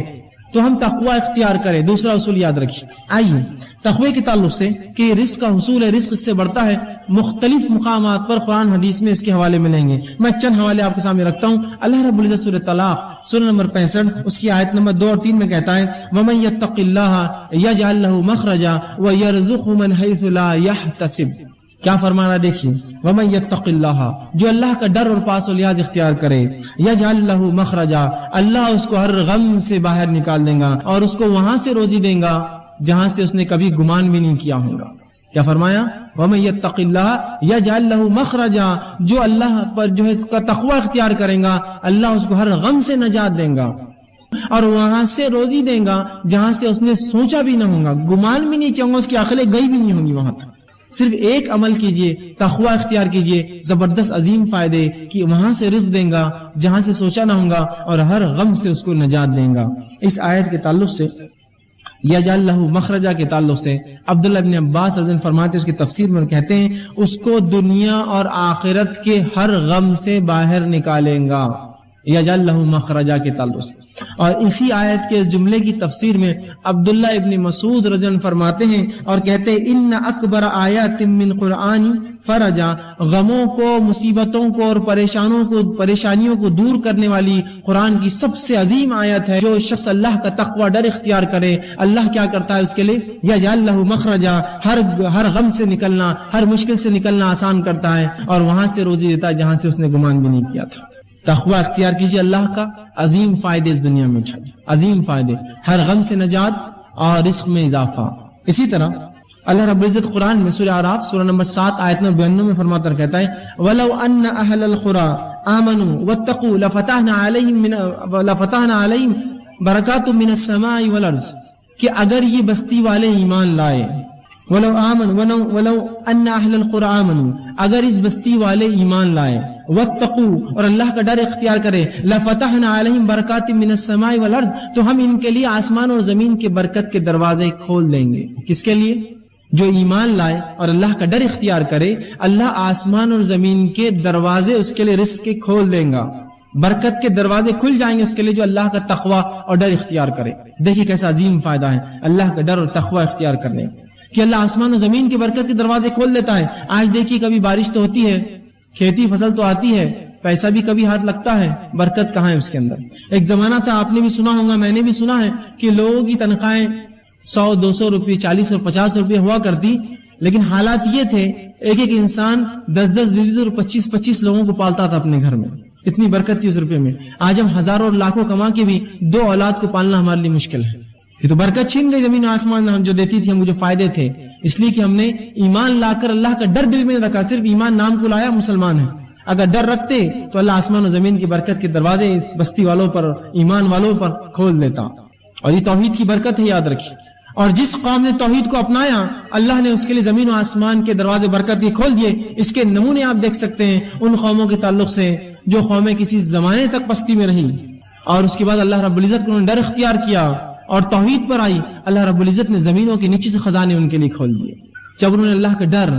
تو ہم تقوی اختیار کریں۔ دوسرا اصول یاد رکھیے۔ آئیے تقوی کے تعلق سے کہ رزق کا حصول ہے، رزق اس سے بڑھتا ہے، مختلف مقامات پر قرآن حدیث میں اس کے حوالے ملیں گے۔ میں چند حوالے آپ کے سامنے رکھتا ہوں۔ اللہ رب العزت سورۃ طلاق سورہ نمبر 65 اس کی آیت نمبر 2 اور 3 میں کہتا ہے وَمَن يَتَّقِ اللَّهَ يَجْعَل لَّهُ مَخْرَجًا وَيَرْزُقْهُ مِنْ حَيْثُ لَا يَحْتَسِبُ۔ کیا فرمانا دیکھیے، وَمَن يَتَّقِ اللَّهَ، جو اللہ کا ڈر اور پاس و لحاظ اختیار کرے، يَجْعَل لَّهُ مَخْرَجًا، اللہ اس کو ہر غم سے باہر نکال دے گا اور اس کو وہاں سے روزی دے گا جہاں سے اس نے کبھی گمان بھی نہیں کیا ہوگا۔ کیا فرمایا؟ وَمَن يَتَّقِ اللَّهَ يَجْعَل لَّهُ مَخْرَجًا، جو اللہ پر جو ہے اس کا تقوی اختیار کرے گا، اللہ اس کو ہر غم سے نجات دے گا اور وہاں سے روزی دے گا جہاں سے اس نے سوچا بھی نہ ہوگا، گمان بھی نہیں کیا ہوگا، اس کی عقلیں گئی بھی نہیں ہوں گی وہاں تک۔ صرف ایک عمل کیجئے، تقوی اختیار کیجئے، زبردست عظیم فائدے کہ وہاں سے رزق دیں گا جہاں سے سوچا نہ ہوگا اور ہر غم سے اس کو نجات دیں گا۔ اس آیت کے تعلق سے یجعل لہ مخرجا کے تعلق سے عبداللہ ابن عباس رضی اللہ عنہ فرماتے ہیں، اس کی تفسیر میں کہتے ہیں اس کو دنیا اور آخرت کے ہر غم سے باہر نکالیں گا، یجعل لہ مخرجا کے تعلق سے۔ اور اسی آیت کے جملے کی تفسیر میں عبداللہ ابن مسعود رضی اللہ عنہ فرماتے ہیں اور کہتے ہیں ان اکبر آیات من قرآن فرجا، غموں کو، مصیبتوں کو اور پریشانیوں کو دور کرنے والی قرآن کی سب سے عظیم آیت ہے۔ جو شخص اللہ کا تقوی ڈر اختیار کرے، اللہ کیا کرتا ہے اس کے لیے؟ یجعل لہ مخرجا، ہر غم سے نکلنا، ہر مشکل سے نکلنا آسان کرتا ہے اور وہاں سے روزی دیتا ہے جہاں سے اس نے گمان بھی نہیں کیا تھا۔ تقوی اختیار کیجئے، اللہ کا عظیم فائدے اس دنیا میں اٹھائیے، عظیم فائدے، ہر غم سے نجات اور رزق میں اضافہ۔ اسی طرح اللہ رب العزت قرآن میں سورہ اعراف سورہ نمبر 7 آیت نمبر 92 میں فرماتا کہتا ہے وَلَوْ أَنَّ أَهْلَ الْقُرَىٰ آمَنُوا وَاتَّقُوا لَفَتَحْنَا عَلَيْهِمْ بَرَكَاتٌ مِّنَ السَّمَاءِ وَالْأَرْضِ، کہ اگر یہ بستی والے ایمان لائے، ولو ان اہل القرى آمنوا، اگر اس بستی والے ایمان لائے، واتقوا اور اللہ کا ڈر اختیار کرے، لفتحنا علیہم برکات من السماء والارض، تو ہم ان کے لیے آسمان اور زمین کے برکت کے دروازے کھول دیں گے۔ کس کے لیے؟ جو ایمان لائے اور اللہ کا ڈر اختیار کرے، اللہ آسمان اور زمین کے دروازے اس کے لیے رزق کے کھول دیں گا، برکت کے دروازے کھل جائیں گے اس کے لیے جو اللہ کا تقوی اور ڈر اختیار کرے۔ دیکھیے کیسا عظیم فائدہ ہے اللہ کا ڈر اور تقوی اختیار کرنے کہ اللہ آسمان و زمین کے برکت کے دروازے کھول دیتا ہے۔ آج دیکھیے کبھی بارش تو ہوتی ہے، کھیتی فصل تو آتی ہے، پیسہ بھی کبھی ہاتھ لگتا ہے، برکت کہاں ہے اس کے اندر؟ ایک زمانہ تھا، آپ نے بھی سنا ہوگا، میں نے بھی سنا ہے کہ لوگوں کی تنخواہیں 100-200 روپے، 40 اور 50 روپے ہوا کرتی، لیکن حالات یہ تھے ایک ایک انسان 10-10, 20 اور 25-25 لوگوں کو پالتا تھا اپنے گھر میں، اتنی برکت تھی اس روپے میں۔ آج ہم ہزاروں اور لاکھوں کما کے بھی 2 اولاد کو پالنا ہمارے لیے مشکل ہے۔ یہ تو برکت چھین گئی زمین آسمان ہم جو دیتی تھی، ہم جو فائدے تھے، اس لیے کہ ہم نے ایمان لا کر اللہ کا ڈر دل میں رکھا، صرف ایمان نام کو لایا، مسلمان ہے۔ اگر ڈر رکھتے تو اللہ آسمان و زمین کی برکت کے دروازے اس بستی والوں پر، ایمان والوں پر کھول دیتا۔ اور یہ توحید کی برکت ہے، یاد رکھیے۔ اور جس قوم نے توحید کو اپنایا، اللہ نے اس کے لیے زمین و آسمان کے دروازے برکت کے کھول دیے۔ اس کے نمونے آپ دیکھ سکتے ہیں ان قوموں کے تعلق سے جو قومیں کسی زمانے تک پستی میں رہی اور اس کے بعد اللہ رب العزت کو ڈر اختیار کیا اور توحید پر آئی، اللہ رب العزت نے زمینوں کے نیچے سے خزانے ان کے لیے کھول دیے۔ جب انہوں نے اللہ کا ڈر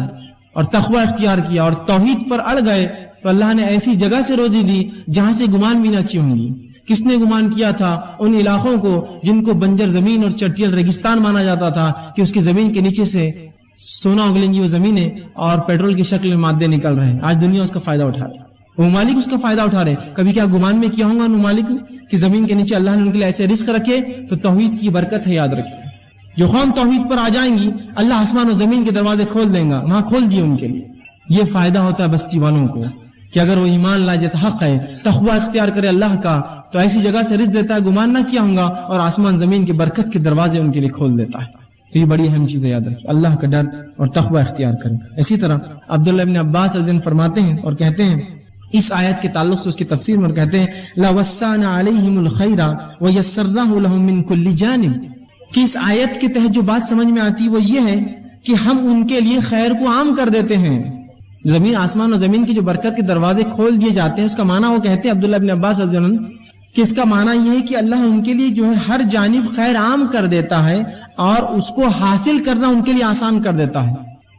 اور تقوی اختیار کیا اور توحید پر اڑ گئے تو اللہ نے ایسی جگہ سے روزی دی جہاں سے گمان بھی نہ کی ہوں گی۔ کس نے گمان کیا تھا؟ ان علاقوں کو جن کو بنجر زمین اور چٹیل ریگستان مانا جاتا تھا کہ اس کی زمین کے نیچے سے سونا اگلیں گی وہ زمینیں اور پیٹرول کی شکل میں مادے نکل رہے ہیں۔ آج دنیا اس کا فائدہ اٹھا رہی ہے، وہ ممالک اس کا فائدہ اٹھا رہے ہیں۔ کبھی کیا گمان میں کیا ہوگا ان ممالک نے کہ زمین کے نیچے اللہ نے ان کے لیے ایسے رزق رکھے؟ تو توحید کی برکت ہے، یاد رکھیے۔ جو قوم توحید پر آ جائیں گی اللہ آسمان و زمین کے دروازے کھول دیں گا، وہاں کھول دیے ان کے لیے۔ یہ فائدہ ہوتا ہے بستی والوں کو کہ اگر وہ ایمان لائے، جیسا حق ہے، تقوی اختیار کرے اللہ کا، تو ایسی جگہ سے رزق دیتا ہے گمان نہ کیا ہوں گا اور آسمان زمین کے برکت کے دروازے ان کے لیے کھول دیتا ہے۔ تو یہ بڑی اہم چیز ہے، یاد رکھیں، اللہ کا ڈر اور تقوی اختیار کریں۔ اسی طرح عبداللہ ابن عباس رضی اللہ عنہ فرماتے ہیں اور کہتے ہیں اس آیت کے تعلق سے اس کی تفسیر میں کہتے ہیں لَوَسَّعْنَا عَلَيْهِمُ الْخَيْرَ وَيَسَّرْنَاهُ لَهُم مِّن كُلِّ جَانِبٍ، کہ اس آیت کے تحت جو بات سمجھ میں آتی وہ یہ ہے کہ ہم ان کے لیے خیر کو عام کر دیتے ہیں، زمین آسمان اور زمین کی جو برکت کے دروازے کھول دیے جاتے ہیں، اس کا معنی وہ کہتے ہیں عبداللہ بن عباس رضی اللہ عنہ کہ اس کا معنی یہ ہے کہ اللہ ان کے لیے جو ہے ہر جانب خیر عام کر دیتا ہے اور اس کو حاصل کرنا ان کے لیے آسان کر دیتا ہے.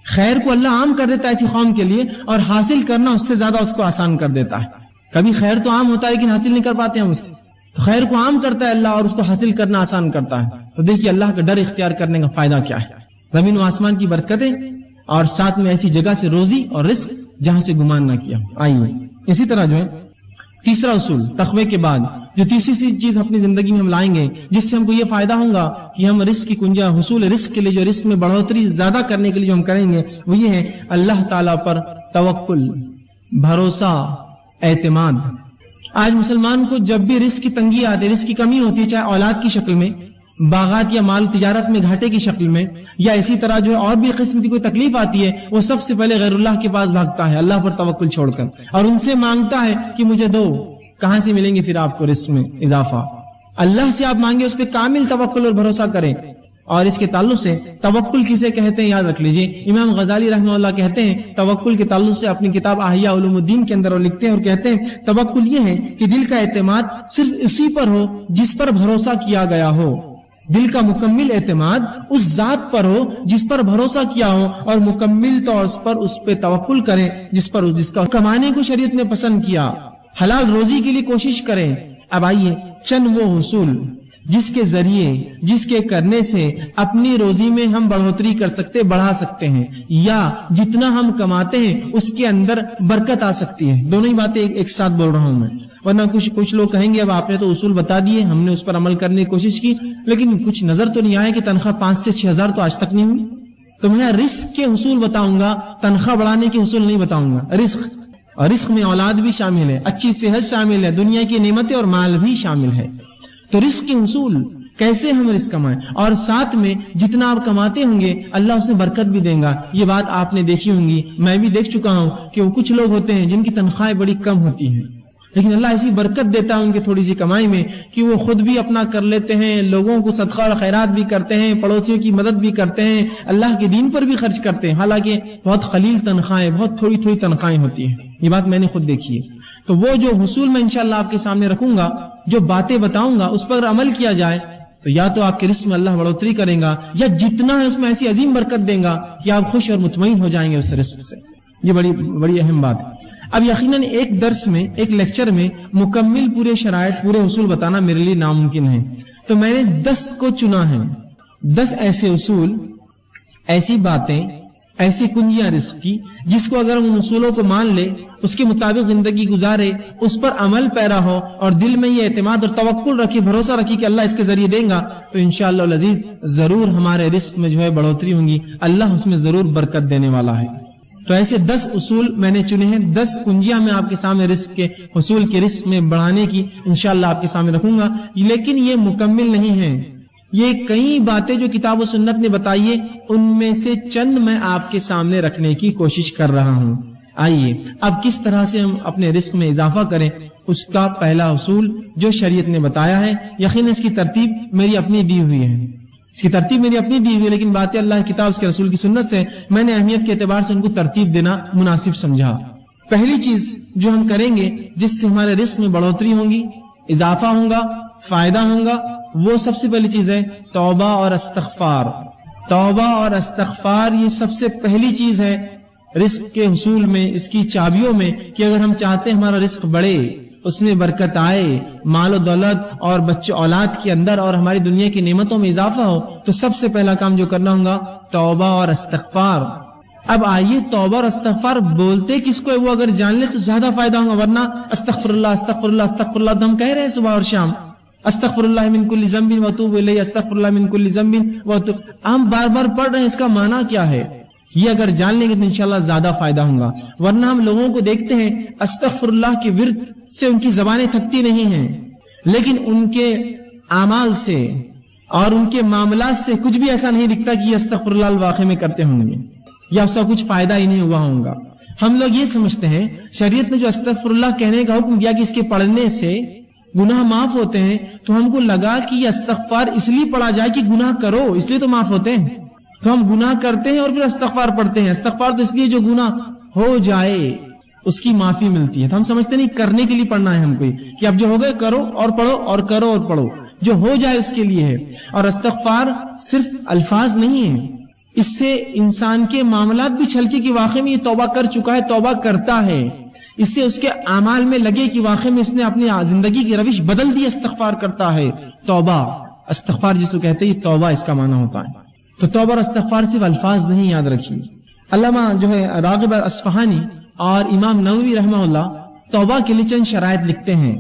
خیر کو اللہ عام کر دیتا ہے ایسی قوم کے لیے، اور حاصل کرنا اس سے زیادہ اس کو آسان کر دیتا ہے. کبھی خیر تو عام ہوتا ہے لیکن حاصل نہیں کر پاتے ہم اس سے، تو خیر کو عام کرتا ہے اللہ اور اس کو حاصل کرنا آسان کرتا ہے. تو دیکھیے اللہ کا ڈر اختیار کرنے کا فائدہ کیا ہے. زمین و آسمان کی برکتیں اور ساتھ میں ایسی جگہ سے روزی اور رزق جہاں سے گمان نہ کیا. آئیے اسی طرح جو ہے تیسرا اصول تقوی کے بعد جو تیسری چیز اپنی زندگی میں ہم لائیں گے جس سے ہم کو یہ فائدہ ہوگا کہ ہم رزق کی کنجا حصول رزق کے لیے جو رزق میں بڑھوتری زیادہ کرنے کے لیے جو ہم کریں گے وہ یہ ہے اللہ تعالیٰ پر توکل، بھروسہ، اعتماد. آج مسلمان کو جب بھی رزق کی تنگی آتی ہے، رزق کی کمی ہوتی ہے، چاہے اولاد کی شکل میں، باغات یا مال تجارت میں گھاٹے کی شکل میں، یا اسی طرح جو ہے اور بھی قسم کی کوئی تکلیف آتی ہے، وہ سب سے پہلے غیر اللہ کے پاس بھاگتا ہے اللہ پر توکل چھوڑ کر، اور ان سے مانگتا ہے کہ مجھے دو. کہاں سے ملیں گے پھر آپ کو رزق میں اضافہ؟ اللہ سے آپ مانگے، اس پہ کامل توکل اور بھروسہ کریں. اور اس کے تعلق سے توکل کسے کہتے ہیں یاد رکھ لیجئے. امام غزالی رحمہ اللہ کہتے ہیں توکل کے تعلق سے اپنی کتاب احیاء علوم الدین کے اندر وہ لکھتے ہیں اور کہتے ہیں توکل یہ ہے کہ دل کا اعتماد صرف اسی پر ہو جس پر بھروسہ کیا گیا ہو. دل کا مکمل اعتماد اس ذات پر ہو جس پر بھروسہ کیا ہو، اور مکمل طور پر اس پہ توکل کریں جس کا کمانے کو شریعت نے پسند کیا، حلال روزی کے لیے کوشش کریں. اب آئیے چند وہ حصول جس کے ذریعے جس کے کرنے سے اپنی روزی میں ہم بڑھوتری کر سکتے، بڑھا سکتے ہیں، یا جتنا ہم کماتے ہیں اس کے اندر برکت آ سکتی ہے. دونوں ہی باتیں ایک ساتھ بول رہا ہوں میں، ورنہ کچھ لوگ کہیں گے اب آپ نے تو اصول بتا دیے، ہم نے اس پر عمل کرنے کی کوشش کی لیکن کچھ نظر تو نہیں آیا کہ تنخواہ 5 سے 6 ہزار تو آج تک نہیں ہوئی. تو میں رزق کے حصول بتاؤں گا، تنخواہ بڑھانے کے حصول نہیں بتاؤں گا. رزق میں اولاد بھی شامل ہے، اچھی صحت شامل ہے، دنیا کی نعمتیں اور مال بھی شامل ہے. تو رزق کے حصول کیسے ہم رزق کمائیں، اور ساتھ میں جتنا آپ کماتے ہوں گے اللہ اسے برکت بھی دے گا. یہ بات آپ نے دیکھی ہوں گی، میں بھی دیکھ چکا ہوں کہ وہ کچھ لوگ ہوتے ہیں جن کی تنخواہیں بڑی کم ہوتی ہیں لیکن اللہ ایسی برکت دیتا ہے ان کی تھوڑی سی کمائی میں کہ وہ خود بھی اپنا کر لیتے ہیں، لوگوں کو صدقہ اور خیرات بھی کرتے ہیں، پڑوسیوں کی مدد بھی کرتے ہیں، اللہ کے دین پر بھی خرچ کرتے ہیں، حالانکہ بہت قلیل تنخواہیں، بہت تھوڑی تھوڑی تنخواہیں ہوتی ہیں. یہ بات میں نے خود دیکھی ہے. تو وہ جو حصول میں انشاءاللہ آپ کے سامنے رکھوں گا، جو باتیں بتاؤں گا اس پر عمل کیا جائے تو یا تو آپ کے رزق میں اللہ بڑھوتری کرے گا، یا جتنا ہے اس میں ایسی عظیم برکت دے گا کہ آپ خوش اور مطمئن ہو جائیں گے اس رزق سے. یہ بڑی اہم بات ہے. اب یقیناً ایک درس میں، ایک لیکچر میں مکمل پورے شرائط، پورے اصول بتانا میرے لیے ناممکن ہے. تو میں نے 10 کو چنا ہے، 10 ایسے اصول، ایسی باتیں، ایسی کنجیاں رزق کی جس کو اگر ہم ان اصولوں کو مان لے، اس کے مطابق زندگی گزارے، اس پر عمل پیرا ہو اور دل میں یہ اعتماد اور توکل رکھے، بھروسہ رکھے کہ اللہ اس کے ذریعے دیں گا، تو انشاءاللہ العزیز ضرور ہمارے رزق میں جو ہے بڑھوتری ہوں گی، اللہ اس میں ضرور برکت دینے والا ہے. تو ایسے 10 اصول میں نے چنے ہیں، 10 کنجیاں میں آپ کے سامنے رزق کے حصول کے رزق میں بڑھانے کی انشاءاللہ آپ کے سامنے رکھوں گا. لیکن یہ مکمل نہیں ہے، یہ کئی باتیں جو کتاب و سنت نے بتائی ہے ان میں سے چند میں آپ کے سامنے رکھنے کی کوشش کر رہا ہوں. آئیے اب کس طرح سے ہم اپنے رزق میں اضافہ کریں، اس کا پہلا اصول جو شریعت نے بتایا ہے. یقیناً اس کی ترتیب میری اپنی دی ہوئی ہے، لیکن باتیں اللہ کی کتاب اس کے رسول کی سنت سے میں نے اہمیت کے اعتبار سے ان کو ترتیب دینا مناسب سمجھا. پہلی چیز جو ہم کریں گے جس سے ہمارے رزق میں بڑھوتری ہوگی، اضافہ ہوگا، فائدہ ہوگا، وہ سب سے پہلی چیز ہے توبہ اور استغفار. توبہ اور استغفار یہ سب سے پہلی چیز ہے رزق کے حصول میں، اس کی چابیوں میں، کہ اگر ہم چاہتے ہیں ہمارا رزق بڑھے، اس میں برکت آئے، مال و دولت اور بچے اولاد کے اندر اور ہماری دنیا کی نعمتوں میں اضافہ ہو، تو سب سے پہلا کام جو کرنا ہوگا توبہ اور استغفار. اب آئیے توبہ اور استغفار بولتے کس کو ہے وہ اگر جان لے تو زیادہ فائدہ ہوگا، ورنہ استغفر اللہ استغفر اللہ استغفر اللہ تو ہم کہہ رہے ہیں صبح اور شام، استغفر اللہ من کل ذنب واتوب الیہ، استغفر اللہ من کل ذنب واتوب، ہم بار بار پڑھ رہے ہیں، اس کا معنی کیا ہے یہ اگر جان لیں گے تو انشاءاللہ زیادہ فائدہ ہوگا. ورنہ ہم لوگوں کو دیکھتے ہیں استغفر اللہ کے ورد سے ان کی زبانیں تھکتی نہیں ہیں، لیکن ان کے اعمال سے اور ان کے معاملات سے کچھ بھی ایسا نہیں دکھتا کہ یہ استغفر اللہ واقعے میں کرتے ہوں گے یا اس کا کچھ فائدہ ہی نہیں ہوا ہوگا. ہم لوگ یہ سمجھتے ہیں شریعت نے جو استغفر اللہ کہنے کا حکم دیا کہ اس کے پڑھنے سے گناہ معاف ہوتے ہیں، تو ہم کو لگا کہ یہ استغفار اس لیے پڑھا جائے کہ گناہ کرو، اس لیے تو معاف ہوتے ہیں. تو ہم گناہ کرتے ہیں اور پھر استغفار پڑھتے ہیں. استغفار تو اس لیے جو گناہ ہو جائے اس کی معافی ملتی ہے. تو ہم سمجھتے نہیں کرنے کے لیے پڑھنا ہے ہم کو کہ اب جو ہو گئے کرو اور پڑھو اور کرو اور پڑھو. جو ہو جائے اس کے لیے ہے. اور استغفار صرف الفاظ نہیں ہے, اس سے انسان کے معاملات بھی چھلکے کہ واقعی میں یہ توبہ کر چکا ہے, توبہ کرتا ہے. اس سے اس کے اعمال میں لگے کہ واقعی میں اس نے اپنی زندگی کی روش بدل دی, استغفار کرتا ہے. توبہ استغفار جس کو کہتے ہیں توبہ اس کا معنی ہوتا ہے. تو توبہ اور استغفار صرف الفاظ نہیں, یاد رکھیے. علامہ جو ہے راغب اصفہانی اور امام نووی رحمہ اللہ توبہ کے لیے چند شرائط لکھتے ہیں.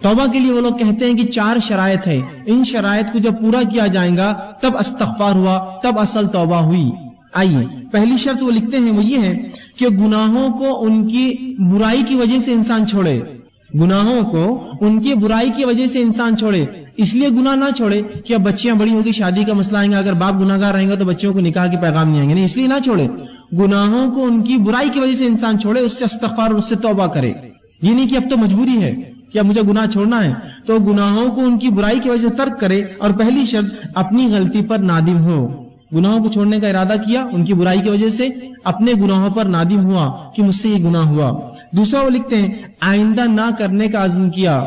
توبہ کے لیے وہ لوگ کہتے ہیں کہ 4 شرائط ہے, ان شرائط کو جب پورا کیا جائے گا تب استغفار ہوا, تب اصل توبہ ہوئی. آئیے پہلی شرط وہ لکھتے ہیں, وہ یہ ہے کہ گناہوں کو ان کی برائی کی وجہ سے انسان چھوڑے. گناہوں کو ان کی برائی کی وجہ سے انسان چھوڑے. اس لیے گناہ نہ چھوڑے کہ اب بچیاں بڑی ہوگی, شادی کا مسئلہ آئیں گا, اگر باپ گناہگار رہیں گا تو بچوں کو نکاح کے پیغام نہیں آئیں گے, نہیں, اس لیے نہ چھوڑے. گناہوں کو ان کی برائی کی وجہ سے انسان چھوڑے, اس سے استغفار اور اس سے توبہ کرے. یہ نہیں کہ اب تو مجبوری ہے کہ اب مجھے گناہ چھوڑنا ہے, تو گناہوں کو ان کی برائی کی وجہ سے ترک کرے. اور پہلی شرط اپنی غلطی پر نادم ہو. گناہوں کو چھوڑنے کا ارادہ کیا, ان کی برائی کی وجہ سے اپنے گناہوں پر نادم ہوا کہ مجھ سے یہ گناہ ہوا. دوسرا وہ لکھتے ہیں آئندہ نہ کرنے کا عزم کیا,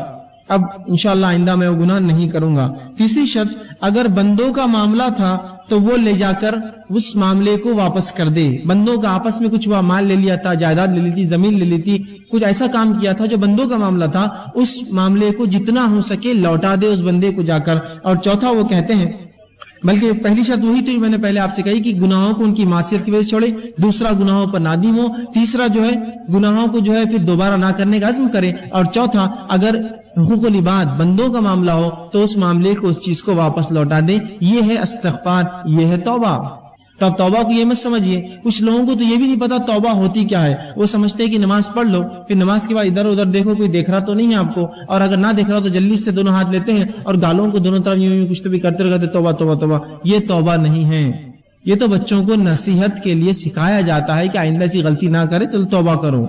اب انشاءاللہ آئندہ میں وہ گناہ نہیں کروں گا. تیسری شرط اگر بندوں کا معاملہ تھا تو وہ لے جا کر اس معاملے کو واپس کر دے. بندوں کا آپس میں کچھ مال لے لیا تھا, جائیداد لے لی تھی, زمین لے لی تھی, کچھ ایسا کام کیا تھا جو بندوں کا معاملہ تھا, اس معاملے کو جتنا ہو سکے لوٹا دے اس بندے کو جا کر. اور چوتھا وہ کہتے ہیں, بلکہ پہلی شرط وہی تو میں نے پہلے آپ سے کہی کہ گناہوں کو ان کی معصیت کی وجہ سے چھوڑے, دوسرا گناہوں پر نادم ہو, تیسرا جو ہے گناہوں کو جو ہے پھر دوبارہ نہ کرنے کا عزم کرے, اور چوتھا اگر حقوق العباد بندوں کا معاملہ ہو تو اس معاملے کو, اس چیز کو واپس لوٹا دے. یہ ہے استغفار, یہ ہے توبہ. تو اب توبہ کو یہ مت سمجھیے, کچھ لوگوں کو تو یہ بھی نہیں پتا توبہ ہوتی کیا ہے. وہ سمجھتے ہیں کہ نماز پڑھ لو, پھر نماز کے بعد ادھر ادھر دیکھو کوئی دیکھ رہا تو نہیں ہے آپ کو, اور اگر نہ دیکھ رہا تو جلدی سے دونوں ہاتھ لیتے ہیں اور گالوں کو دونوں طرف یوں کچھ تو بھی کرتے رہتے, توبہ توبہ توبہ. یہ توبہ نہیں ہے. یہ تو بچوں کو نصیحت کے لیے سکھایا جاتا ہے کہ آئندہ ایسی غلطی نہ کرے, چلو توبہ کرو.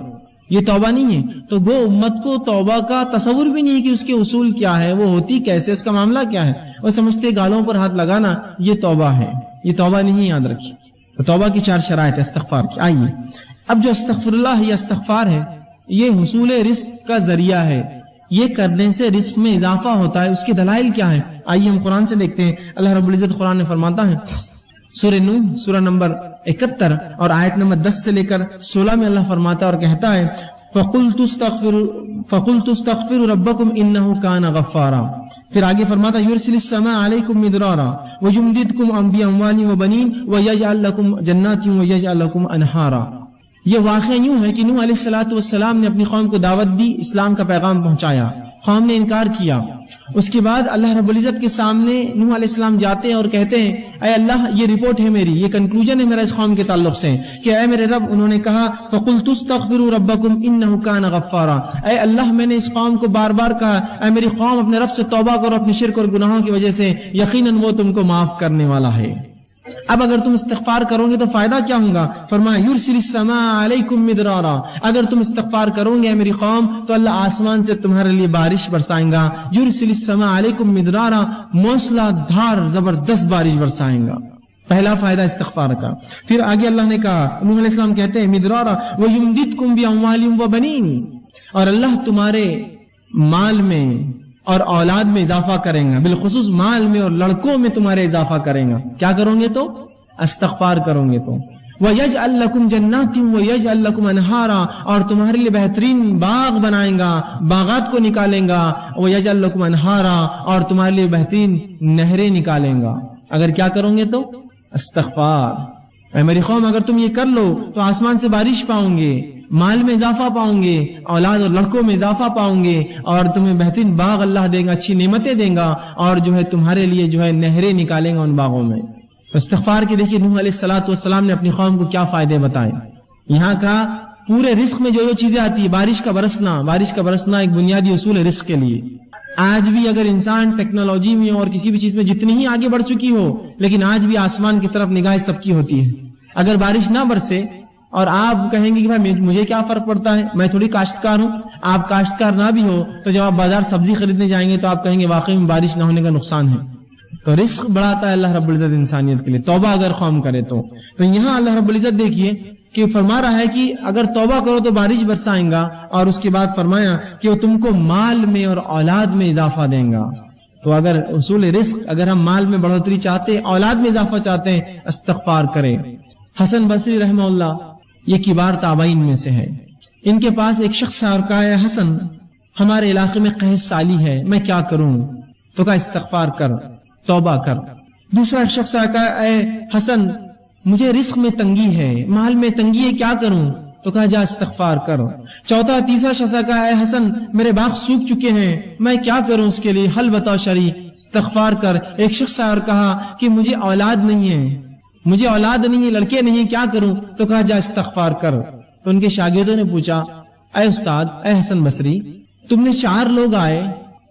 یہ توبہ نہیں ہے. تو وہ امت کو توبہ کا تصور بھی نہیں ہے کہ اس کے اصول کیا ہے, وہ ہوتی کیسے, اس کا معاملہ کیا ہے. وہ سمجھتے گالوں پر ہاتھ لگانا یہ توبہ ہے. یہ توبہ نہیں, یاد رکھیے. توبہ کی 4 شرائط استغفار کی. آئیے اب جو استغفر اللہ یا استغفار ہے, یہ حصول رزق کا ذریعہ ہے. یہ کرنے سے رزق میں اضافہ ہوتا ہے. اس کے دلائل کیا ہے, آئیے ہم قرآن سے دیکھتے ہیں. اللہ رب العزت قرآن میں فرماتا ہے, سورہ نوح سورہ نمبر 71 اور آیت نمبر 10 سے لے کر 16 میں اللہ فرماتا اور کہتا ہے, فَقُلْتُ اسْتَغْفِرُوا رَبَّكُمْ إِنَّهُ كَانَ غَفَّارًا. پھر آگے فرماتا يُرْسِلِ السَّمَاءَ عَلَيْكُمْ مِدْرَارًا وَيُمْدِدْكُمْ بِأَمْوَالٍ وَبَنِينَ وَيَجْعَلْ لَكُمْ جَنَّاتٍ وَيَجْعَلْ لَكُمْ أَنْهَارًا. یہ واقعہ یوں ہے کہ نوح علیہ السلام نے اپنی قوم کو دعوت دی, اسلام کا پیغام پہنچایا, قوم نے انکار کیا. اس کے بعد اللہ رب العزت کے سامنے نوح علیہ السلام جاتے ہیں اور کہتے ہیں, اے اللہ یہ رپورٹ ہے میری, یہ کنکلوژن ہے میرا اس قوم کے تعلق سے کہ اے میرے رب, انہوں نے کہا فَقُلْتُ اسْتَغْفِرُوا رَبَّكُمْ إِنَّهُ كَانَ غَفَّارًا. اے اللہ میں نے اس قوم کو بار بار کہا, اے میری قوم اپنے رب سے توبہ کرو اپنے شرک اور گناہوں کی وجہ سے, یقیناً وہ تم کو معاف کرنے والا ہے. اب اگر تم استغفار کرو گے تو فائدہ کیا ہوگا؟ فرمایا یرسل السماء علیکم مدرارا. اگر تم استغفار کرو گے میری قوم تو اللہ آسمان سے تمہارے لیے بارش برسائیں گا. یرسل السماء علیکم مدرارا, موسلا دھار زبردست بارش برسائیں گا. پہلا فائدہ استغفار کا. پھر آگے اللہ نے کہا, نوح علیہ السلام کہتے ہیں مدرارا وَيُمْدِدْكُمْ بِأَمْوَالٍ وَبَنِينَ, اور اللہ تمہارے مال میں اور اولاد میں اضافہ کریں گا, بالخصوص مال میں اور لڑکوں میں تمہارے اضافہ کریں گا. کیا کرو گے تو؟ استغفار کرو گے تو. وَيَجْعَلْ لَكُمْ جَنَّاتٍ وَيَجْعَلْ لَكُمْ أَنْهَارًا, اور تمہارے لیے بہترین باغ بنائیں گا, باغات کو نکالیں گا. وَيَجْعَلْ لَكُمْ أَنْهَارًا, اور تمہارے لیے بہترین نہریں نکالیں گا. اگر کیا کرو گے تو؟ استغفار. اے میری قوم اگر تم یہ کر لو تو آسمان سے بارش پاؤں گے, مال میں اضافہ پاؤں گے, اولاد اور لڑکوں میں اضافہ پاؤں گے, اور تمہیں بہترین باغ اللہ دے گا, اچھی نعمتیں دے گا, اور جو ہے تمہارے لیے جو ہے نہریں نکالیں گا ان باغوں میں. استغفار کے دیکھیے نوح علیہ السلام نے اپنی قوم کو کیا فائدے بتائے. یہاں کا پورے رزق میں جو چیزیں آتی ہے, بارش کا برسنا ایک بنیادی اصول ہے رزق کے لیے. آج بھی اگر انسان ٹیکنالوجی میں اور کسی بھی چیز میں جتنی ہی آگے بڑھ چکی ہو, لیکن آج بھی آسمان کی طرف نگاہ سب کی ہوتی ہے. اگر بارش نہ برسے اور آپ کہیں گے کہ بھائی مجھے کیا فرق پڑتا ہے, میں تھوڑی کاشتکار ہوں, آپ کاشتکار نہ بھی ہو تو جب آپ بازار سبزی خریدنے جائیں گے تو آپ کہیں گے واقعی میں بارش نہ ہونے کا نقصان ہے. تو رزق بڑھاتا ہے اللہ رب العزت انسانیت کے لیے, توبہ اگر قوم کرے تو. یہاں اللہ رب العزت دیکھیے کہ فرما رہا ہے کہ اگر توبہ کرو تو بارش برسائیں گا، اور اس کے بعد فرمایا کہ وہ تم کو مال میں اور اولاد میں اضافہ دیں گا۔ تو اگر اصول رزق، اگر ہم مال میں بڑھوتری چاہتے ہیں، اولاد میں اضافہ چاہتے ہیں، استغفار کریں۔ حسن بصری رحمہ اللہ یہ کبار تابعین میں سے ہے، ان کے پاس ایک شخص آیا اور کہا اے حسن، ہمارے علاقے میں قحط سالی ہے، میں کیا کروں؟ تو کہا استغفار کر، توبہ کر۔ دوسرا شخص آیا کہا اے حسن، مجھے رزق میں تنگی ہے، مال میں تنگی ہے، کیا کروں؟ تو کہا جا استغفار کر۔ چوتھا تیسرا شخص کہا اے حسن، میرے باغ سوکھ چکے ہیں، میں کیا کروں اس کے لیے؟ حل بتاؤ شرعی، استغفار کر۔ ایک شخص اور کہا کہ مجھے اولاد نہیں ہے، مجھے اولاد نہیں ہے، لڑکے نہیں ہیں، کیا کروں؟ تو کہا جا استغفار کر۔ تو ان کے شاگردوں نے پوچھا اے استاد، اے حسن بصری، تم نے 4 لوگ آئے،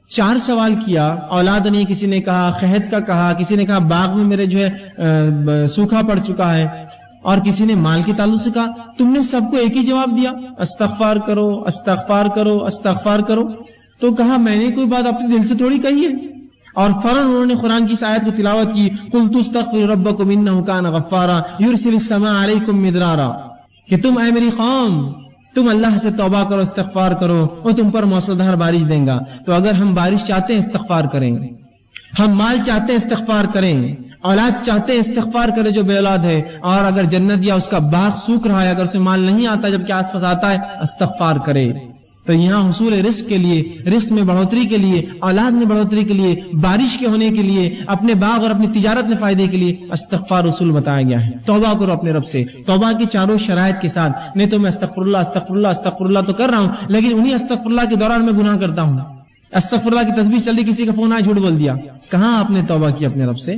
4 سوال کیا، اولاد نہیں، کسی نے کہا قحط کا کہا، کسی نے کہا باغ میں میرے جو ہے سوکھا پڑ چکا ہے، اور کسی نے مال کے تعلق سے کہا، تم نے سب کو ایک ہی جواب دیا، استغفار کرو، استغفار کرو، استغفار کرو۔ تو کہا میں نے کوئی بات اپنے دل سے تھوڑی کہی ہے، اور فوراً انہوں نے قرآن کی اس آیت کو تلاوت کی، قُلْتُ اسْتَغْفِرُوا رَبَّكُمْ إِنَّهُ كَانَ غَفَّارًا يُرْسِلِ السَّمَاءَ عَلَيْكُمْ مِدْرَارًا، کہ تم اے میری قوم، تم اللہ سے توبہ کرو، استغفار کرو، وہ تم پر موسلادھار بارش دیں گا۔ تو اگر ہم بارش چاہتے ہیں استغفار کریں، ہم مال چاہتے ہیں استغفار کریں، اولاد چاہتے ہیں استغفار کرے جو بے اولاد ہے، اور اگر جنت یا اس کا باغ سوکھ رہا ہے، اگر اسے مال نہیں آتا جبکہ آس پاس آتا ہے، استغفار کرے۔ تو یہاں حصول رزق کے لیے، رزق میں بڑھوتری کے لیے، اولاد میں بڑھوتری کے لیے، بارش کے ہونے کے لیے، اپنے باغ اور اپنی تجارت میں فائدے کے لیے استغفار رسول بتایا گیا ہے۔ توبہ کرو اپنے رب سے، توبہ کی چاروں شرائط کے ساتھ۔ نہیں تو میں استغفر اللہ استغفر اللہ استغفر اللہ تو کر رہا ہوں، لیکن انہی استغفر اللہ کے دوران میں گناہ کرتا ہوں۔ استغفر اللہ کی تسبیح چل رہی، کسی کا فون آیا، جھوٹ بول دیا، کہاں آپ نے توبہ کی اپنے رب سے؟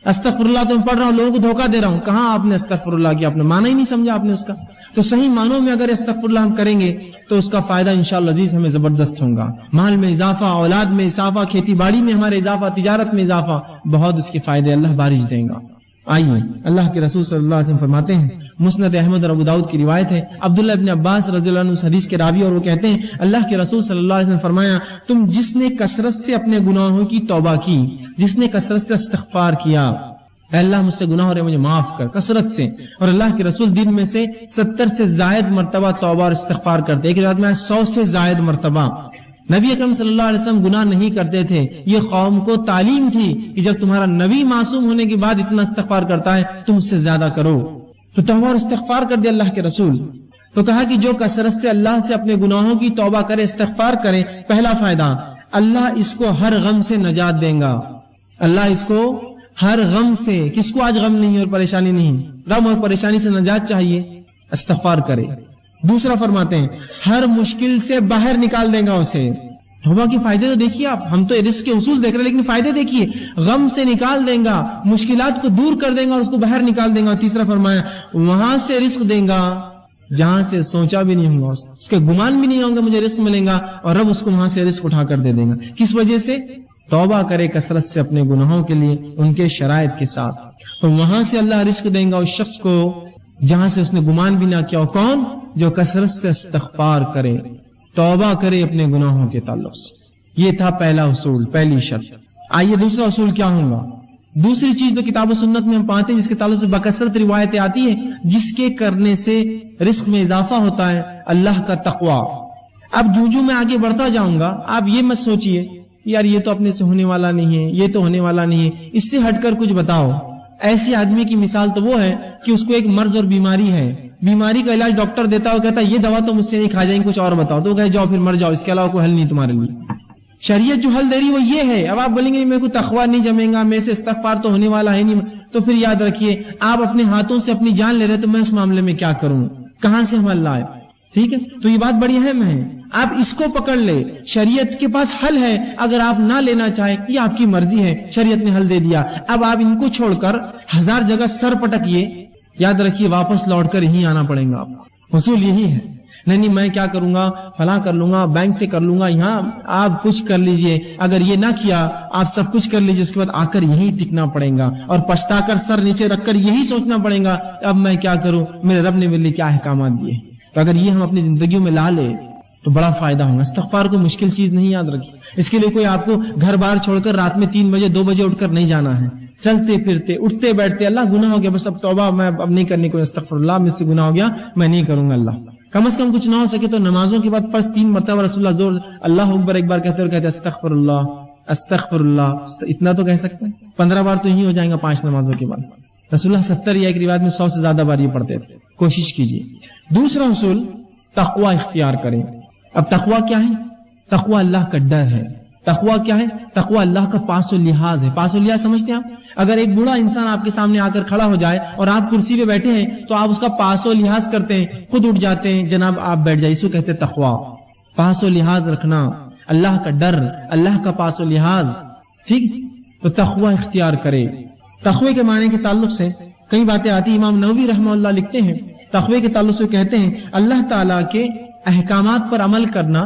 استغفر اللہ تو میں پڑھ رہا ہوں، لوگوں کو دھوکہ دے رہا ہوں، کہاں آپ نے استغفر اللہ کیا؟ آپ نے معنی ہی نہیں سمجھا آپ نے اس کا۔ تو صحیح معنوں میں اگر استغفر اللہ ہم کریں گے تو اس کا فائدہ انشاءاللہ عزیز ہمیں زبردست ہوگا۔ مال میں اضافہ، اولاد میں اضافہ، کھیتی باڑی میں ہمارے اضافہ، تجارت میں اضافہ، بہت اس کے فائدے اللہ بارش دیں گا۔ آئیے اللہ کے رسول صلی اللہ علیہ وسلم فرماتے ہیں، مسند احمد اور ابو داؤد کی روایت ہے، عبداللہ ابن عباس رضی اللہ عنہ اس حدیث کے راوی، اور وہ کہتے ہیں اللہ کے رسول صلی اللہ علیہ وسلم فرمایا، تم جس نے کثرت سے اپنے گناہوں کی توبہ کی، جس نے کثرت سے استغفار کیا، اے اللہ مجھ سے گناہ ہو رہے، مجھے معاف کر، کثرت سے۔ اور اللہ کے رسول دن میں سے 70 سے زائد مرتبہ توبہ اور استغفار کرتے، ایک روایت میں 100 سے زائد مرتبہ۔ نبی اکرم صلی اللہ علیہ وسلم گناہ نہیں کرتے تھے، یہ قوم کو تعلیم تھی کہ جب تمہارا نبی معصوم ہونے کے بعد اتنا استغفار کرتا ہے تم اس سے زیادہ کرو۔ تو توبہ اور استغفار کر دیا اللہ کے رسول۔ تو کہا کہ جو کثرت سے اللہ سے اپنے گناہوں کی توبہ کرے، استغفار کرے، پہلا فائدہ، اللہ اس کو ہر غم سے نجات دیں گا۔ اللہ اس کو ہر غم سے، کس کو آج غم نہیں اور پریشانی نہیں، غم اور پریشانی سے نجات چاہیے، استغفار کرے۔ دوسرا فرماتے ہیں ہر مشکل سے باہر نکال دیں گا اسے۔ توبہ کے فائدے تو دیکھیے آپ، ہم تو رزق کے اصول دیکھ رہے ہیں لیکن فائدے دیکھیے، غم سے نکال دیں گا، مشکلات کو دور کر دیں گا اور اس کو باہر نکال دیں گا۔ تیسرا فرمایا وہاں سے رزق دیں گا جہاں سے سوچا بھی نہیں ہوگا، اس کے گمان بھی نہیں ہوگا مجھے رزق ملے گا، اور رب اس کو وہاں سے رزق اٹھا کر دے دیں گا۔ کس وجہ سے؟ توبہ کرے کثرت سے اپنے گناہوں کے لیے، ان کے شرائط کے ساتھ، تو وہاں سے اللہ رزق دیں گا اس شخص کو جہاں سے اس نے گمان بھی نہ کیا ہو۔ کون؟ جو کثرت سے استغفار کرے، توبہ کرے اپنے گناہوں کے تعلق سے۔ یہ تھا پہلا اصول، پہلی شرط۔ آئیے دوسرا اصول کیا ہوگا؟ دوسری چیز تو کتاب و سنت میں ہم پاتے ہیں جس کے تعلق سے بکثرت روایتیں آتی ہیں، جس کے کرنے سے رزق میں اضافہ ہوتا ہے، اللہ کا تقوی۔ اب جو میں آگے بڑھتا جاؤں گا، آپ یہ مت سوچئے یار یہ تو اپنے سے ہونے والا نہیں ہے، یہ تو ہونے والا نہیں ہے، اس سے ہٹ کر کچھ بتاؤ۔ ایسے آدمی کی مثال تو وہ ہے کہ اس کو ایک مرض اور بیماری ہے، بیماری کا علاج ڈاکٹر دیتا ہو، کہتا ہے یہ دوا تو مجھ سے نہیں کھا جائیں، کچھ اور بتاؤ، تو کہے جاؤ پھر مر جاؤ، اس کے علاوہ کوئی حل نہیں تمہارے لیے۔ شریعت جو حل دے رہی وہ یہ ہے۔ اب آپ بولیں گے میرے کو تقویٰ نہیں جمے گا، میرے سے استغفار تو ہونے والا ہے نہیں، تو پھر یاد رکھیے آپ اپنے ہاتھوں سے اپنی جان لے رہے تو میں اس معاملے میں کیا کروں، کہاں سے ہم حل لائے؟ ٹھیک ہے، تو یہ بات بڑی اہم ہے، آپ اس کو پکڑ لے۔ شریعت کے پاس حل ہے، اگر آپ نہ لینا چاہیں یہ آپ کی مرضی ہے، شریعت نے حل دے دیا۔ اب آپ ان کو چھوڑ کر 1000 جگہ سر پٹکیے، یاد رکھیے واپس لوٹ کر یہیں آنا پڑے گا آپ کو۔ اصول یہی ہے، نہیں میں کیا کروں گا، فلاں کر لوں گا، بینک سے کر لوں گا، یہاں آپ کچھ کر لیجئے، اگر یہ نہ کیا آپ سب کچھ کر لیجئے، اس کے بعد آ کر یہی ٹکنا پڑے گا اور پچھتا کر سر نیچے رکھ کر یہی سوچنا پڑے گا اب میں کیا کروں، میرے رب نے میرے لیے کیا احکامات دیے۔ تو اگر یہ ہم اپنی زندگیوں میں لا لے تو بڑا فائدہ ہوگا۔ استغفار کو مشکل چیز نہیں، یاد رکھیے، اس کے لیے کوئی آپ کو گھر بار چھوڑ کر رات میں 3 بجے 2 بجے اٹھ کر نہیں جانا ہے، چلتے پھرتے اٹھتے بیٹھتے اللہ گناہ ہو گیا بس اب توبہ میں اب نہیں کرنے کو، استغفر اللہ مجھ سے گناہ ہو گیا میں نہیں کروں گا، اللہ کم از کم کچھ نہ ہو سکے تو نمازوں کے بعد فرض 3 مرتبہ رسول اللہ زور اللہ اکبر ایک بار کہتے اور کہتے استغفر اللہ استغفر اللہ، اتنا تو کہہ سکتے ہیں، 15 بار تو یہی ہو جائیں گا 5 نمازوں کے بعد۔ رسول اللہ 70 یا ایک روایت میں 100 سے زیادہ بار یہ پڑھتے تھے، کوشش کیجیے۔ دوسرا اصول تقوی اختیار کریں۔ اب تقوی کیا ہے؟ تقوی اللہ کا ڈر ہے۔ تقوی کیا ہے؟ تقوی اللہ کا پاس و لحاظ ہے۔ پاس و لحاظ سمجھتے ہیں آپ؟ اگر ایک بوڑھا انسان آپ کے سامنے آ کر کھڑا ہو جائے اور آپ کرسی پہ بیٹھے ہیں تو آپ اس کا پاس و لحاظ کرتے ہیں، خود اٹھ جاتے ہیں، جناب آپ بیٹھ جائیے، اسے کہتے ہیں تقوی، پاس و لحاظ رکھنا، اللہ کا ڈر، اللہ کا پاس و لحاظ، ٹھیک؟ تو تقوی اختیار کرے۔ تقوی کے معنی کے تعلق سے کئی باتیں آتی، امام نووی رحمہ اللہ لکھتے ہیں تقوی کے تعلق سے کہتے ہیں اللہ تعالیٰ کے احکامات پر عمل کرنا،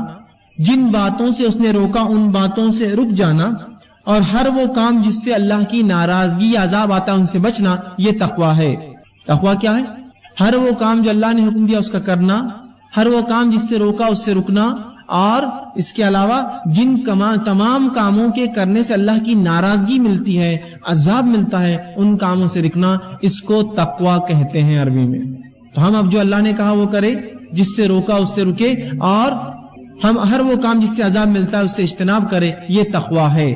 جن باتوں سے اس نے روکا ان باتوں سے رک جانا، اور ہر وہ کام جس سے اللہ کی ناراضگی یا عذاب آتا ہے ان سے بچنا، یہ تقوی ہے۔ تقوی کیا ہے؟ ہر وہ کام جو اللہ نے حکم دیا اس کا کرنا، ہر وہ کام جس سے روکا اس سے رکنا، اور اس کے علاوہ جن تمام کاموں کے کرنے سے اللہ کی ناراضگی ملتی ہے، عذاب ملتا ہے، ان کاموں سے رکنا، اس کو تقوی کہتے ہیں عربی میں۔ تو ہم اب جو اللہ نے کہا وہ کرے، جس سے روکا اس سے رکے، اور ہم ہر وہ کام جس سے عذاب ملتا ہے اس سے اجتناب کرے، یہ تقوی ہے۔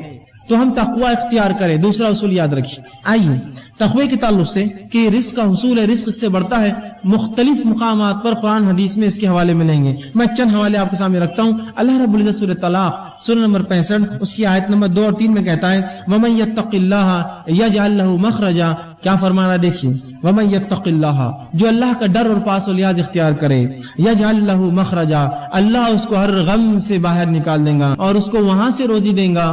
تو ہم تقوی اختیار کریں۔ دوسرا اصول یاد رکھیے۔ آئیے تقوی کے تعلق سے کہ رزق کا حصول ہے، رزق اس سے بڑھتا ہے، مختلف مقامات پر قرآن حدیث میں اس کے حوالے ملیں گے۔ میں چند حوالے آپ کے سامنے رکھتا ہوں۔ اللہ رب العزت سورۃ طلاق سورہ نمبر 65 اس کی آیت نمبر 2 اور 3 میں کہتا ہے وَمَن يَتَّقِ اللَّهَ يَجْعَل لَّهُ مَخْرَجًا، کیا فرما رہا ہے دیکھیے، وَمَن يَتَّقِ اللَّهَ، جو اللہ کا ڈر اور پاس و لحاظ اختیار کرے، يَجْعَل لَّهُ مَخْرَجًا، اللہ اس کو ہر غم سے باہر نکال دے گا اور اس کو وہاں سے روزی دے گا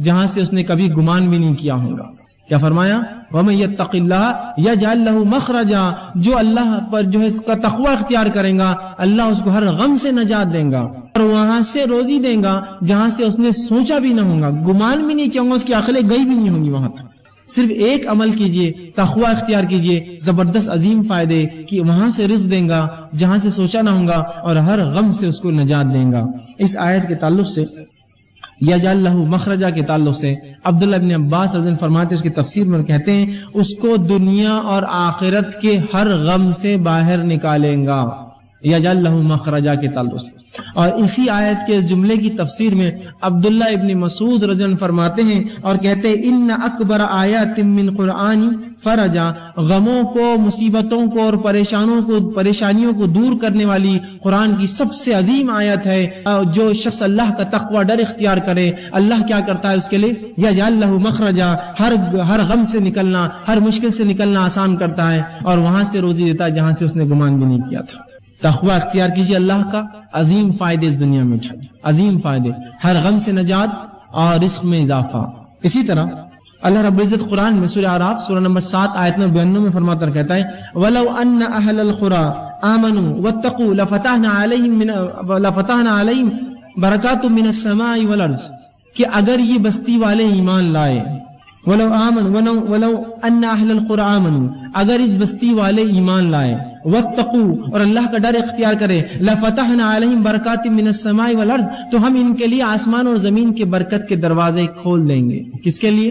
جہاں سے اس نے کبھی گمان بھی نہیں کیا ہوگا۔ کیا فرمایا؟ وَمَن يَتَّقِ اللَّهَ يَجْعَل لَّهُ مَخْرَجًا، جو اللہ پر جو ہے اس کا تقوی اختیار کرے گا اللہ اس کو ہر غم سے نجات دے گا اور وہاں سے روزی دے گا جہاں سے اس نے سوچا بھی نہ ہوگا، گمان بھی نہیں کیا ہوگا، اس کی عقلیں گئی بھی نہیں ہوں گی وہاں تک۔ صرف ایک عمل کیجئے، تقوی اختیار کیجئے، زبردست عظیم فائدے کہ وہاں سے رزق دیں گا جہاں سے سوچا نہ ہوگا اور ہر غم سے اس کو نجات دیں گا۔ اس آیت کے تعلق سے یجعل لہ مخرجا کے تعلق سے عبداللہ ابن عباس رضی اللہ عنہ فرماتے ہیں، اس کی تفسیر میں کہتے ہیں اس کو دنیا اور آخرت کے ہر غم سے باہر نکالیں گا، یجعل لہ مخرجا کے تعلق سے۔ اور اسی آیت کے جملے کی تفسیر میں عبداللہ ابن مسعود رضی اللہ عنہ فرماتے ہیں اور کہتے ہیں ان اکبر آیات من قرآن فرجا، غموں کو، مصیبتوں کو اور پریشانیوں کو دور کرنے والی قرآن کی سب سے عظیم آیت ہے۔ جو شخص اللہ کا تقوی ڈر اختیار کرے اللہ کیا کرتا ہے اس کے لیے، یجعل لہ مخرجا، ہر غم سے نکلنا، ہر مشکل سے نکلنا آسان کرتا ہے اور وہاں سے روزی دیتا ہے جہاں سے اس نے گمان بھی نہیں کیا تھا۔ تقوی اختیار کیجیے، اللہ کا عظیم فائدے اس دنیا میں اٹھائیے، عظیم فائدے، ہر غم سے نجات اور رزق میں اضافہ۔ اسی طرح اللہ رب العزت قرآن میں سورہ اعراف سورہ نمبر 7 آیت نمبر 92 میں فرماتا کہتا ہے وَلَوْ أَنَّ أَهْلَ الْقُرَىٰ آمَنُوا وَاتَّقُوا لَفَتَحْنَا عَلَيْهِمْ بَرَكَاتٌ مِّنَ السَّمَاءِ وَالْأَرْضِ، کہ اگر یہ بستی والے ایمان لائے، وَلَوْ أَنَّ أَهْلَ الْقُرَىٰ آمَنُوا، اگر اس بستی والے ایمان لائے، وَاتَّقُوا، اور اللہ کا ڈر اختیار کرے، لَفَتَحْنَا عَلَيْهِمْ بَرَكَاتٍ مِّنَ السَّمَاءِ وَالْأَرْضِ، تو ہم ان کے لیے آسمان اور زمین کے برکت کے دروازے کھول دیں گے۔ کس کے لیے؟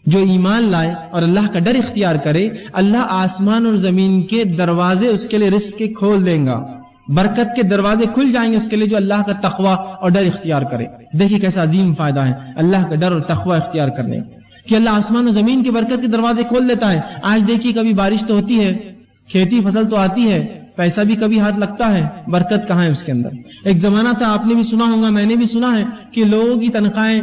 جو ایمان لائے اور اللہ کا ڈر اختیار کرے، اللہ آسمان اور زمین کے دروازے اس کے لیے رزق کے کھول دیں گا، برکت کے دروازے کھل جائیں گے اس کے لیے جو اللہ کا تقوی اور ڈر اختیار کرے۔ دیکھیے کیسا عظیم فائدہ ہے اللہ کا ڈر اور تقوی اختیار کرنے کہ اللہ آسمان و زمین کے برکت کے دروازے کھول دیتا ہے۔ آج دیکھیے کبھی بارش تو ہوتی ہے، کھیتی فصل تو آتی ہے، پیسہ بھی کبھی ہاتھ لگتا ہے، برکت کہاں ہے اس کے اندر؟ ایک زمانہ تھا، آپ نے بھی سنا ہوگا، میں نے بھی سنا ہے کہ لوگوں کی تنخواہیں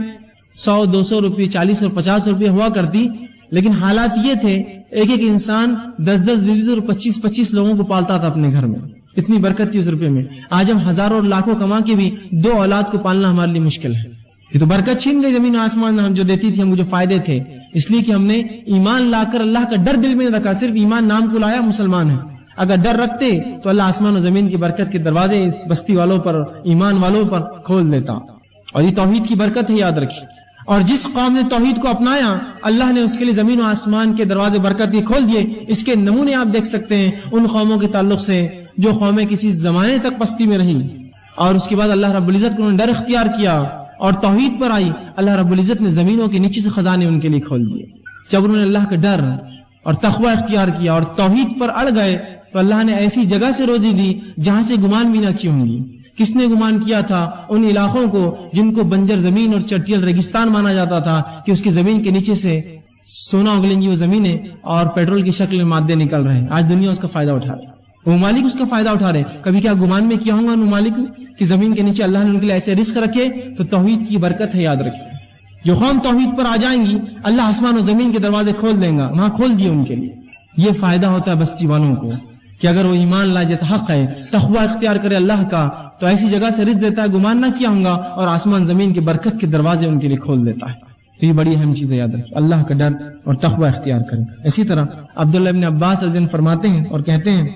100 200 روپے 40 اور 50 روپے ہوا کرتی، لیکن حالات یہ تھے ایک ایک انسان 10 20 اور 25 لوگوں کو پالتا تھا اپنے گھر میں، اتنی برکت تھی اس روپے میں۔ آج ہم ہزاروں اور لاکھوں کما کے بھی 2 اولاد کو پالنا ہمارے لیے مشکل ہے۔ یہ تو برکت چھین گئی زمین آسمان ہم جو دیتی تھی، ہم جو فائدے تھے، اس لیے کہ ہم نے ایمان لا کر اللہ کا ڈر دل میں رکھا، صرف ایمان نام کو لایا مسلمان ہے۔ اگر ڈر رکھتے تو اللہ آسمان و زمین کی برکت کے دروازے اس بستی والوں پر، ایمان والوں پر کھول دیتا۔ اور یہ توحید کی برکت ہے، یاد رکھیے۔ اور جس قوم نے توحید کو اپنایا اللہ نے اس کے لیے زمین و آسمان کے دروازے برکت کے کھول دیے۔ اس کے نمونے آپ دیکھ سکتے ہیں ان قوموں کے تعلق سے جو قومیں کسی زمانے تک پستی میں رہیں اور اس کے بعد اللہ رب العزت کو ڈر اختیار کیا اور توحید پر آئی، اللہ رب العزت نے زمینوں کے نیچے سے خزانے ان کے لیے کھول دیے۔ جب انہوں نے اللہ کا ڈر اور تقوی اختیار کیا اور توحید پر اڑ گئے تو اللہ نے ایسی جگہ سے روزی دی جہاں سے گمان بھی نہ کی ہوں گی۔ کس نے گمان کیا تھا ان علاقوں کو جن کو بنجر زمین اور چٹیل ریگستان مانا جاتا تھا کہ اس کی زمین کے نیچے سے سونا اگلیں گی وہ زمینیں اور پیٹرول کی شکل میں مادے نکل رہے ہیں، آج دنیا اس کا فائدہ اٹھا رہی ہے، وہ ممالک اس کا فائدہ اٹھا رہے ہیں۔ کبھی کیا گمان میں کیا ہوں گا ان ممالک نے کہ زمین کے نیچے اللہ نے ان کے لیے ایسے رزق رکھے؟ تو توحید کی برکت ہے، یاد رکھیے۔ جو قوم توحید پر آ جائیں گی اللہ آسمان و زمین کے دروازے کھول دیں گا، وہاں کھول دیے ان کے لیے۔ یہ فائدہ ہوتا ہے بستی والوں کو کہ اگر وہ ایمان لائے، جیسا حق ہے، تقوی اختیار کرے اللہ کا، تو ایسی جگہ سے رزق دیتا ہے گمان نہ کیا ہوں گا، اور آسمان زمین کے برکت کے دروازے ان کے لیے کھول دیتا ہے۔ تو یہ بڑی اہم چیز ہے، یاد رکھیں، اللہ کا ڈر اور تقوی اختیار کریں۔ اسی طرح عبداللہ ابن عباس رضی اللہ عنہ فرماتے ہیں اور کہتے ہیں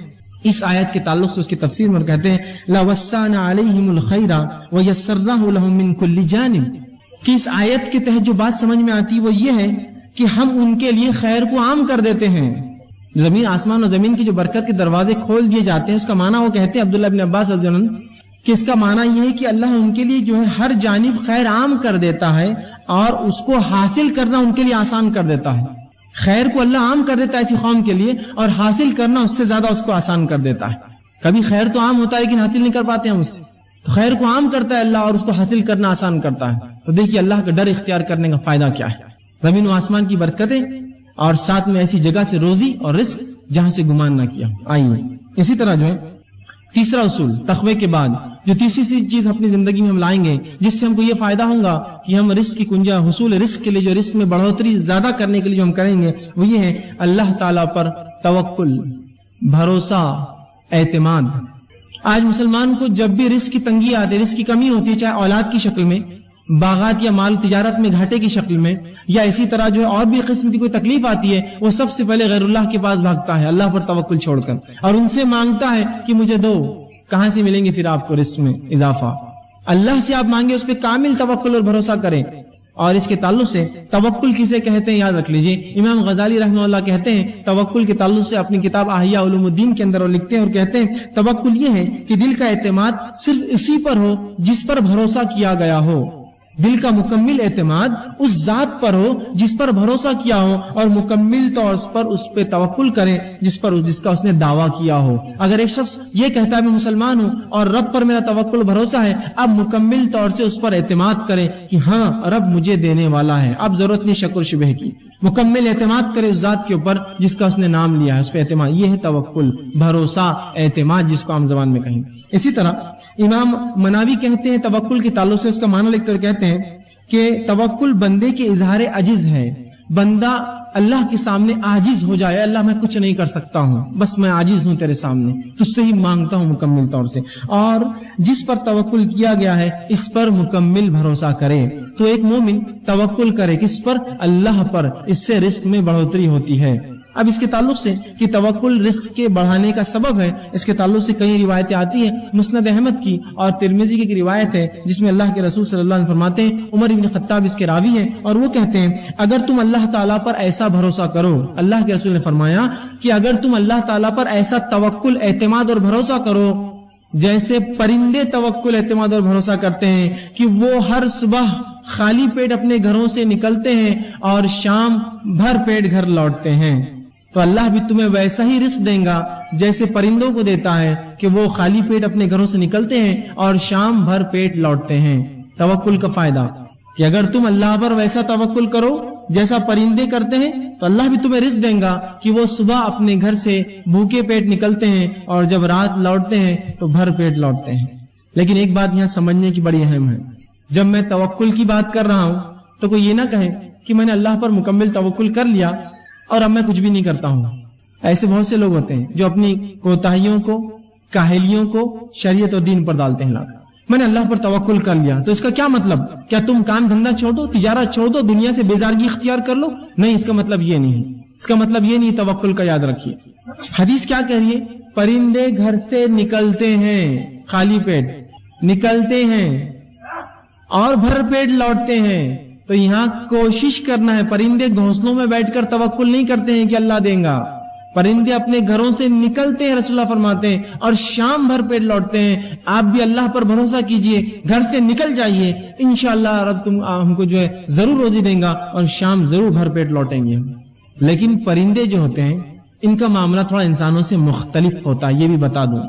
اس آیت کے تعلق سے اس کی تفسیر میں کہتے ہیں لَوَسَّعْنَا عَلَيْهِمُ الْخَيْرَ وَيَسَّرْنَاهُ لَهُم مِّن كُلِّ جَانِبٍ، کہ اس آیت کے تحت جو بات سمجھ میں آتی وہ یہ ہے کہ ہم ان کے لیے خیر کو عام کر دیتے ہیں۔ زمین آسمان اور زمین کی جو برکت کے دروازے کھول دیے جاتے ہیں، اس کا معنی وہ کہتے ہیں عبداللہ ابن عباس رضی اللہ عنہ کہ اس کا معنی یہ ہے کہ اللہ ان کے لیے جو ہے ہر جانب خیر عام کر دیتا ہے اور اس کو حاصل کرنا ان کے لیے آسان کر دیتا ہے۔ خیر کو اللہ عام کر دیتا ہے ایسی قوم کے لیے، اور حاصل کرنا اس سے زیادہ اس کو آسان کر دیتا ہے۔ کبھی خیر تو عام ہوتا ہے لیکن حاصل نہیں کر پاتے ہم اس سے، تو خیر کو عام کرتا ہے اللہ اور اس کو حاصل کرنا آسان کرتا ہے۔ تو دیکھیے اللہ کا ڈر اختیار کرنے کا فائدہ کیا ہے، زمین و آسمان کی برکتیں اور ساتھ میں ایسی جگہ سے روزی اور رزق جہاں سے گمان نہ کیا۔ آئیے اسی طرح جو ہے تیسرا اصول تقوی کے بعد جو تیسری چیز اپنی زندگی میں ہم لائیں گے جس سے ہم کو یہ فائدہ ہوگا کہ ہم رزق کی کنجا حصول رزق کے لیے جو رزق میں بڑھوتری زیادہ کرنے کے لیے جو ہم کریں گے وہ یہ ہے اللہ تعالیٰ پر توکل، بھروسہ، اعتماد۔ آج مسلمان کو جب بھی رزق کی تنگی آتی ہے، رزق کی کمی ہوتی ہے، چاہے اولاد کی شکل میں، باغات یا مال تجارت میں گھاٹے کی شکل میں، یا اسی طرح جو ہے اور بھی قسم کی کوئی تکلیف آتی ہے، وہ سب سے پہلے غیر اللہ کے پاس بھاگتا ہے اللہ پر توکل چھوڑ کر، اور ان سے مانگتا ہے کہ مجھے دو۔ کہاں سے ملیں گے پھر آپ کو رزق میں اضافہ؟ اللہ سے آپ مانگے، اس پہ کامل توکل اور بھروسہ کریں۔ اور اس کے تعلق سے توکل کسے کہتے ہیں یاد رکھ لیجئے، امام غزالی رحمہ اللہ کہتے ہیں توکل کے تعلق سے اپنی کتاب احیاء علوم الدین کے اندر وہ لکھتے ہیں اور کہتے ہیں توکل یہ ہے کہ دل کا اعتماد صرف اسی پر ہو جس پر بھروسہ کیا گیا ہو، دل کا مکمل اعتماد اس ذات پر ہو جس پر بھروسہ کیا ہو، اور مکمل طور پر اس پہ توکل کرے جس کا اس نے دعویٰ کیا ہو۔ اگر ایک شخص یہ کہتا ہے میں مسلمان ہوں اور رب پر میرا توکل بھروسہ ہے، اب مکمل طور سے اس پر اعتماد کرے کہ ہاں رب مجھے دینے والا ہے، اب ضرورت نہیں شک و شبہ کی، مکمل اعتماد کرے اس ذات کے اوپر جس کا اس نے نام لیا ہے، اس پہ اعتماد۔ یہ ہے توکل، بھروسہ، اعتماد جس کو عام زبان میں کہیں۔ اسی طرح امام مناوی کہتے ہیں توکل کے تعلق سے اس کا معنی لکھتے ہوئے کہتے ہیں کہ توکل بندے کے اظہار عجز ہے، بندہ اللہ کے سامنے عاجز ہو جائے، اللہ میں کچھ نہیں کر سکتا ہوں، بس میں عاجز ہوں تیرے سامنے، تجھ سے ہی مانگتا ہوں مکمل طور سے، اور جس پر توکل کیا گیا ہے اس پر مکمل بھروسہ کرے۔ تو ایک مومن توکل کرے کس پر؟ اللہ پر، اس سے رزق میں بڑھوتری ہوتی ہے۔ اب اس کے تعلق سے کہ توکل رزق کے بڑھانے کا سبب ہے، اس کے تعلق سے کئی روایتیں آتی ہیں، مسند احمد کی اور ترمذی کی روایت ہے جس میں اللہ کے رسول صلی اللہ علیہ وسلم فرماتے ہیں، عمر بن خطاب اس کے راوی ہیں، اور وہ کہتے ہیں اگر تم اللہ تعالیٰ پر ایسا بھروسہ کرو، اللہ کے رسول نے فرمایا کہ اگر تم اللہ تعالیٰ پر ایسا توکل، اعتماد اور بھروسہ کرو جیسے پرندے توکل، اعتماد اور بھروسہ کرتے ہیں کہ وہ ہر صبح خالی پیٹ اپنے گھروں سے نکلتے ہیں اور شام بھر پیٹ گھر لوٹتے ہیں، تو اللہ بھی تمہیں ویسا ہی رزق دیں گا جیسے پرندوں کو دیتا ہے کہ وہ خالی پیٹ اپنے گھروں سے نکلتے ہیں اور شام بھر پیٹ لوٹتے ہیں۔ توکل کا فائدہ کہ اگر تم اللہ پر ویسا توکل کرو جیسا پرندے کرتے ہیں تو اللہ بھی تمہیں رزق دیں گا کہ وہ صبح اپنے گھر سے بھوکے پیٹ نکلتے ہیں اور جب رات لوٹتے ہیں تو بھر پیٹ لوٹتے ہیں۔ لیکن ایک بات یہاں سمجھنے کی بڑی اہم ہے، جب میں توکل کی بات کر رہا ہوں تو کوئی یہ نہ کہے کہ میں نے اللہ پر مکمل توکل کر لیا اور اب میں کچھ بھی نہیں کرتا ہوں۔ ایسے بہت سے لوگ ہوتے ہیں جو اپنی کوتاہیوں کو، کاہلیوں کو شریعت اور دین پر ڈالتے ہیں، میں نے اللہ پر توکل کر لیا، تو اس کا کیا مطلب؟ کیا تم کام دھندا چھوڑ دو، تجارت چھوڑ دو، دنیا سے بیزارگی اختیار کر لو؟ نہیں، اس کا مطلب یہ نہیں ہے، اس کا مطلب یہ نہیں، توکل کا یاد رکھیے۔ حدیث کیا کہہ رہی ہے؟ پرندے گھر سے نکلتے ہیں، خالی پیٹ نکلتے ہیں اور بھر پیٹ لوٹتے ہیں، تو یہاں کوشش کرنا ہے۔ پرندے گھونسلوں میں بیٹھ کر توکل نہیں کرتے ہیں کہ اللہ دیں گا، پرندے اپنے گھروں سے نکلتے ہیں، رسول اللہ فرماتے ہیں، اور شام بھر پیٹ لوٹتے ہیں۔ آپ بھی اللہ پر بھروسہ کیجئے، گھر سے نکل جائیے، انشاءاللہ رب ہم کو جو ہے ضرور روزی دیں گا اور شام ضرور بھر پیٹ لوٹیں گے۔ لیکن پرندے جو ہوتے ہیں ان کا معاملہ تھوڑا انسانوں سے مختلف ہوتا ہے، یہ بھی بتا دوں۔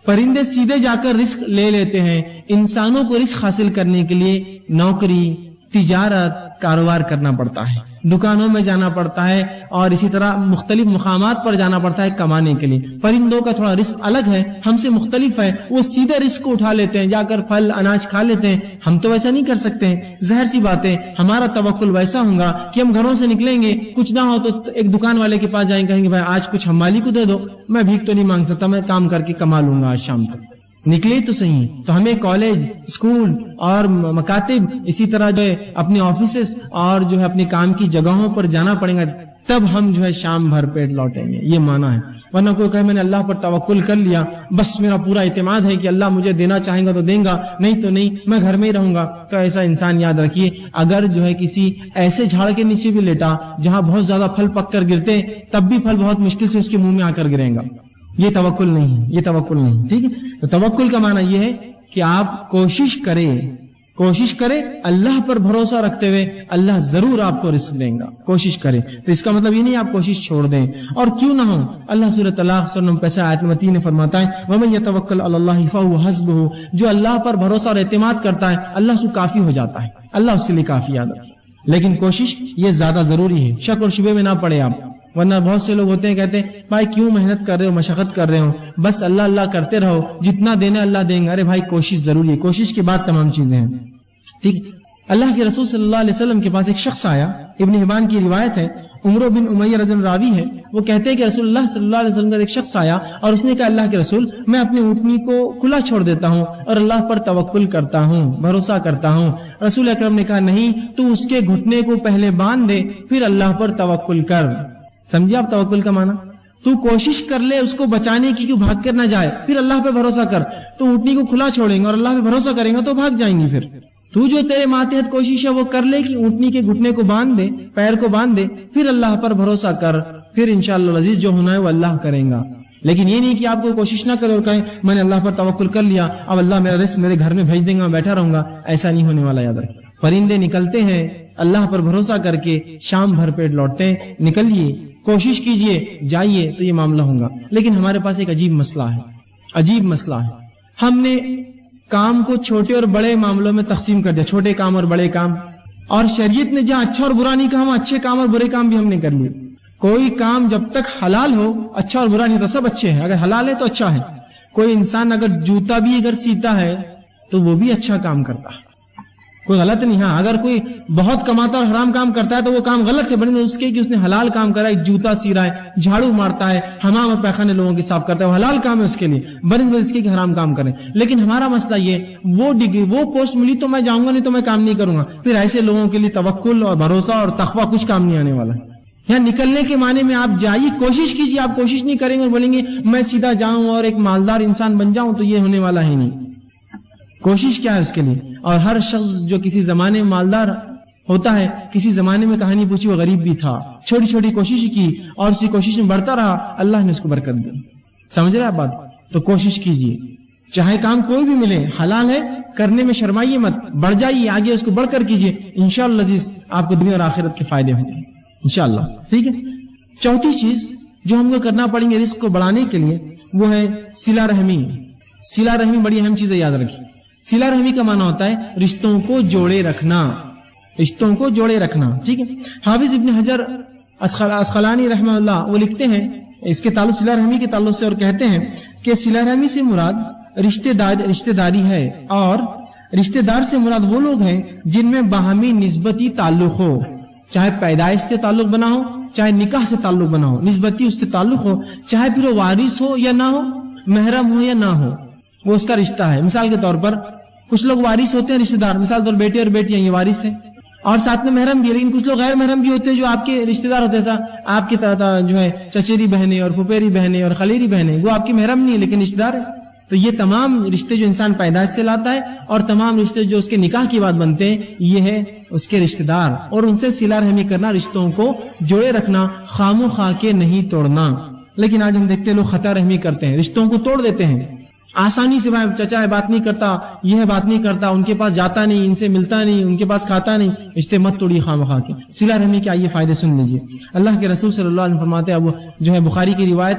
پرندے سیدھے جا کر رزق لے لیتے ہیں، انسانوں کو رزق حاصل کرنے کے لیے نوکری، تجارت، کاروبار کرنا پڑتا ہے، دکانوں میں جانا پڑتا ہے اور اسی طرح مختلف مقامات پر جانا پڑتا ہے کمانے کے لیے۔ پرندوں کا تھوڑا رزق الگ ہے، ہم سے مختلف ہے، وہ سیدھے رزق کو اٹھا لیتے ہیں، جا کر پھل اناج کھا لیتے ہیں۔ ہم تو ویسا نہیں کر سکتے ہیں، ظاہر سی بات ہے ہمارا توکل ویسا ہوگا کہ ہم گھروں سے نکلیں گے، کچھ نہ ہو تو ایک دکان والے کے پاس جائیں، کہیں گے بھائی آج کچھ حمالی کو دے دو، میں بھیک تو نہیں مانگ سکتا، میں کام کر کے کما لوں گا آج شام تک۔ نکلے تو صحیح، تو ہمیں کالج، اسکول اور مکاتب، اسی طرح جو ہے اپنے آفیسز اور جو ہے اپنے کام کی جگہوں پر جانا پڑے گا، تب ہم جو ہے شام بھر پیٹ لوٹیں گے، یہ مانا ہے۔ ورنہ کوئی کہے میں نے اللہ پر توکل کر لیا، بس میرا پورا اعتماد ہے کہ اللہ مجھے دینا چاہیں گا تو دیں گا، نہیں تو نہیں، میں گھر میں ہی رہوں گا، تو ایسا انسان یاد رکھیے اگر جو ہے کسی ایسے جھاڑ کے نیچے بھی لیٹا جہاں بہت زیادہ پھل پک کر گرتے تب بھی پھل بہت مشکل سے اس کے منہ میں آ کر گرے گا، یہ توکل نہیں، یہ توکل نہیں، ٹھیک ہے۔ تو توکل کا معنی یہ ہے کہ آپ کوشش کریں اللہ پر بھروسہ رکھتے ہوئے، اللہ ضرور آپ کو رزق دیں گا، کوشش کریں۔ تو اس کا مطلب یہ نہیں آپ کوشش چھوڑ دیں، اور کیوں نہ ہو، اللہ سورۃ طلاق سورہ نمبر 5 آیت نمبر 3 میں فرماتا ہے وَمَن يَتَوَكَّلْ عَلَى اللَّهِ فَهُوَ حَسْبُهُ، جو اللہ پر بھروسہ اور اعتماد کرتا ہے اللہ سے کافی ہو جاتا ہے، اللہ اس کے لیے کافی یاد رکھے۔ لیکن کوشش یہ زیادہ ضروری ہے، شک اور شبے میں نہ پڑے آپ، ورنہ بہت سے لوگ ہوتے ہیں کہتے ہیں بھائی کیوں محنت کر رہے ہو، مشقت کر رہے ہو، بس اللہ اللہ کرتے رہو، جتنا دینا اللہ دیں گے۔ ارے بھائی کوشش ضروری ہے، کوشش کے بعد تمام چیزیں ہیں، ٹھیک۔ اللہ کے رسول صلی اللہ علیہ وسلم کے پاس ایک شخص آیا، ابن حبان کی روایت ہے، عمرو بن امیہ رضی اللہ عنہ راوی ہے، وہ کہتے ہیں کہ رسول اللہ صلی اللہ علیہ وسلم کا ایک شخص آیا اور اس نے کہا اللہ کے رسول میں اپنی اونٹنی کو کھلا چھوڑ دیتا ہوں اور اللہ پر توکل کرتا ہوں، بھروسہ کرتا ہوں۔ رسول اکرم نے کہا نہیں، تو اس کے گھٹنے کو پہلے باندھ دے پھر اللہ پر توکل کر۔ سمجھے آپ توکل کا معنی؟ تو کوشش کر لے اس کو بچانے کی، کیوں بھاگ کر نہ جائے، پھر اللہ پہ بھروسہ کر۔ تو اونٹنی کو کھلا چھوڑیں گے اور اللہ پہ بھروسہ کریں گے تو بھاگ جائیں گی۔ پھر تو جو تیرے ماتحت کوشش ہے وہ کر لے کہ اونٹنی کے گھٹنے کو باندھ دے، پیر کو باندھ دے، پھر اللہ پر بھروسہ کر، پھر انشاءاللہ العزیز جو ہونا ہے وہ اللہ کرے گا۔ لیکن یہ نہیں کہ آپ کو کوشش نہ کرے اور کہیں میں نے اللہ پر توکل کر لیا، اب اللہ میرا رزق میرے گھر میں بھیج دیں گا، بیٹھا رہوں گا، ایسا نہیں ہونے والا، یاد رکھیں۔ پرندے نکلتے ہیں اللہ پر بھروسہ کر کے، شام بھر پیٹ لوٹتے ہیں، نکلیے، کوشش کیجئے، جائیے تو یہ معاملہ ہوگا۔ لیکن ہمارے پاس ایک عجیب مسئلہ ہے، ہم نے کام کو چھوٹے اور بڑے معاملوں میں تقسیم کر دیا، چھوٹے کام اور بڑے کام، اور شریعت نے جہاں اچھا اور برا نہیں کہا وہاں اچھے کام اور برے کام بھی ہم نے کر لیے۔ کوئی کام جب تک حلال ہو اچھا اور برا نہیں ہوتا، سب اچھے ہیں، اگر حلال ہے تو اچھا ہے۔ کوئی انسان اگر جوتا بھی اگر سیتا ہے تو وہ بھی اچھا کام کرتا ہے، کوئی غلط نہیں۔ ہاں اگر کوئی بہت کماتا اور حرام کام کرتا ہے تو وہ کام غلط ہے، بلکہ اس کے کہ اس نے حلال کام کرا ہے، جوتا سی رہا ہے، جھاڑو مارتا ہے، حمام اور پیخانے لوگوں کے صاف کرتا ہے، وہ حلال کام ہے اس کے لیے، بلکہ اس کے کہ حرام کام کریں۔ لیکن ہمارا مسئلہ یہ، وہ ڈگری وہ پوسٹ ملی تو میں جاؤں گا، نہیں تو میں کام نہیں کروں گا۔ پھر ایسے لوگوں کے لیے توکل اور بھروسہ اور تقویٰ کچھ کام نہیں آنے والا۔ یہاں نکلنے کے معنی میں آپ جائیے، کوشش کیجیے۔ آپ کوشش نہیں کریں گے اور بولیں گے میں سیدھا جاؤں اور ایک مالدار انسان بن جاؤں، تو یہ ہونے والا ہی نہیں۔ کوشش کیا ہے اس کے لیے؟ اور ہر شخص جو کسی زمانے میں مالدار ہوتا ہے، کسی زمانے میں کہانی پوچھی وہ غریب بھی تھا، چھوٹی چھوٹی کوشش کی اور اسی کوشش میں بڑھتا رہا، اللہ نے اس کو برکت دی۔ سمجھ رہے آپ بات؟ تو کوشش کیجیے، چاہے کام کوئی بھی ملے، حلال ہے، کرنے میں شرمائیے مت، بڑھ جائیے آگے، اس کو بڑھ کر کیجیے، انشاءاللہ عزیز آپ کو دنیا اور آخرت کے فائدے ہوں گے انشاءاللہ۔ ٹھیک ہے، چوتھی چیز جو ہم کو کرنا پڑیں گے رزق کو بڑھانے کے لیے وہ ہے صلہ رحمی۔ صلہ رحمی بڑی اہم چیز ہے، یاد رکھیے۔ صلہ رحمی کا معنی ہوتا ہے رشتوں کو جوڑے رکھنا، رشتوں کو جوڑے رکھنا، ٹھیک ہے۔ حافظ ابن حجر اسقلانی رحمہ اللہ وہ لکھتے ہیں اس کے تعلق صلہ رحمی کے تعلق سے، اور کہتے ہیں کہ صلہ رحمی سے مراد رشتہ داری ہے، اور رشتہ دار سے مراد وہ لوگ ہیں جن میں باہمی نسبتی تعلق ہو، چاہے پیدائش سے تعلق بنا ہو، چاہے نکاح سے تعلق بنا ہو، نسبتی اس سے تعلق ہو، چاہے پھر وہ وارث ہو یا نہ ہو، محرم ہو یا نہ ہو، وہ اس کا رشتہ ہے۔ مثال کے طور پر کچھ لوگ وارث ہوتے ہیں رشتہ دار، مثال طور بیٹے اور بیٹیاں یہ وارث ہیں، اور ساتھ میں محرم بھی ہے، لیکن کچھ لوگ غیر محرم بھی ہوتے ہیں جو آپ کے رشتہ دار ہوتے ہیں، آپ کی جو ہے چچیری بہنیں اور پھپھیری بہنیں اور خلیری بہنیں، وہ آپ کی محرم نہیں ہے لیکن رشتہ دار ہے۔ تو یہ تمام رشتے جو انسان پیدائش سے لاتا ہے اور تمام رشتے جو اس کے نکاح کی بات بنتے ہیں یہ ہے اس کے رشتہ دار، اور ان سے صلہ رحمی کرنا، رشتوں کو جوڑے رکھنا، خام و خواہ کے نہیں توڑنا۔ لیکن آج ہم دیکھتے ہیں لوگ خطا رحمی کرتے ہیں، رشتوں کو توڑ دیتے ہیں، آسانی سے بھائی چچا ہے بات نہیں کرتا، یہ ہے بات نہیں کرتا، ان کے پاس جاتا نہیں، ان سے ملتا نہیں، ان کے پاس کھاتا نہیں، رشتے مت توڑیے خواہ مخواہ کے. صلہ رحمی کے آئیے فائدے سن لیجیے. اللہ کے رسول صلی اللہ علیہ وسلم فرماتے ہیں، اب جو ہے بخاری کی روایت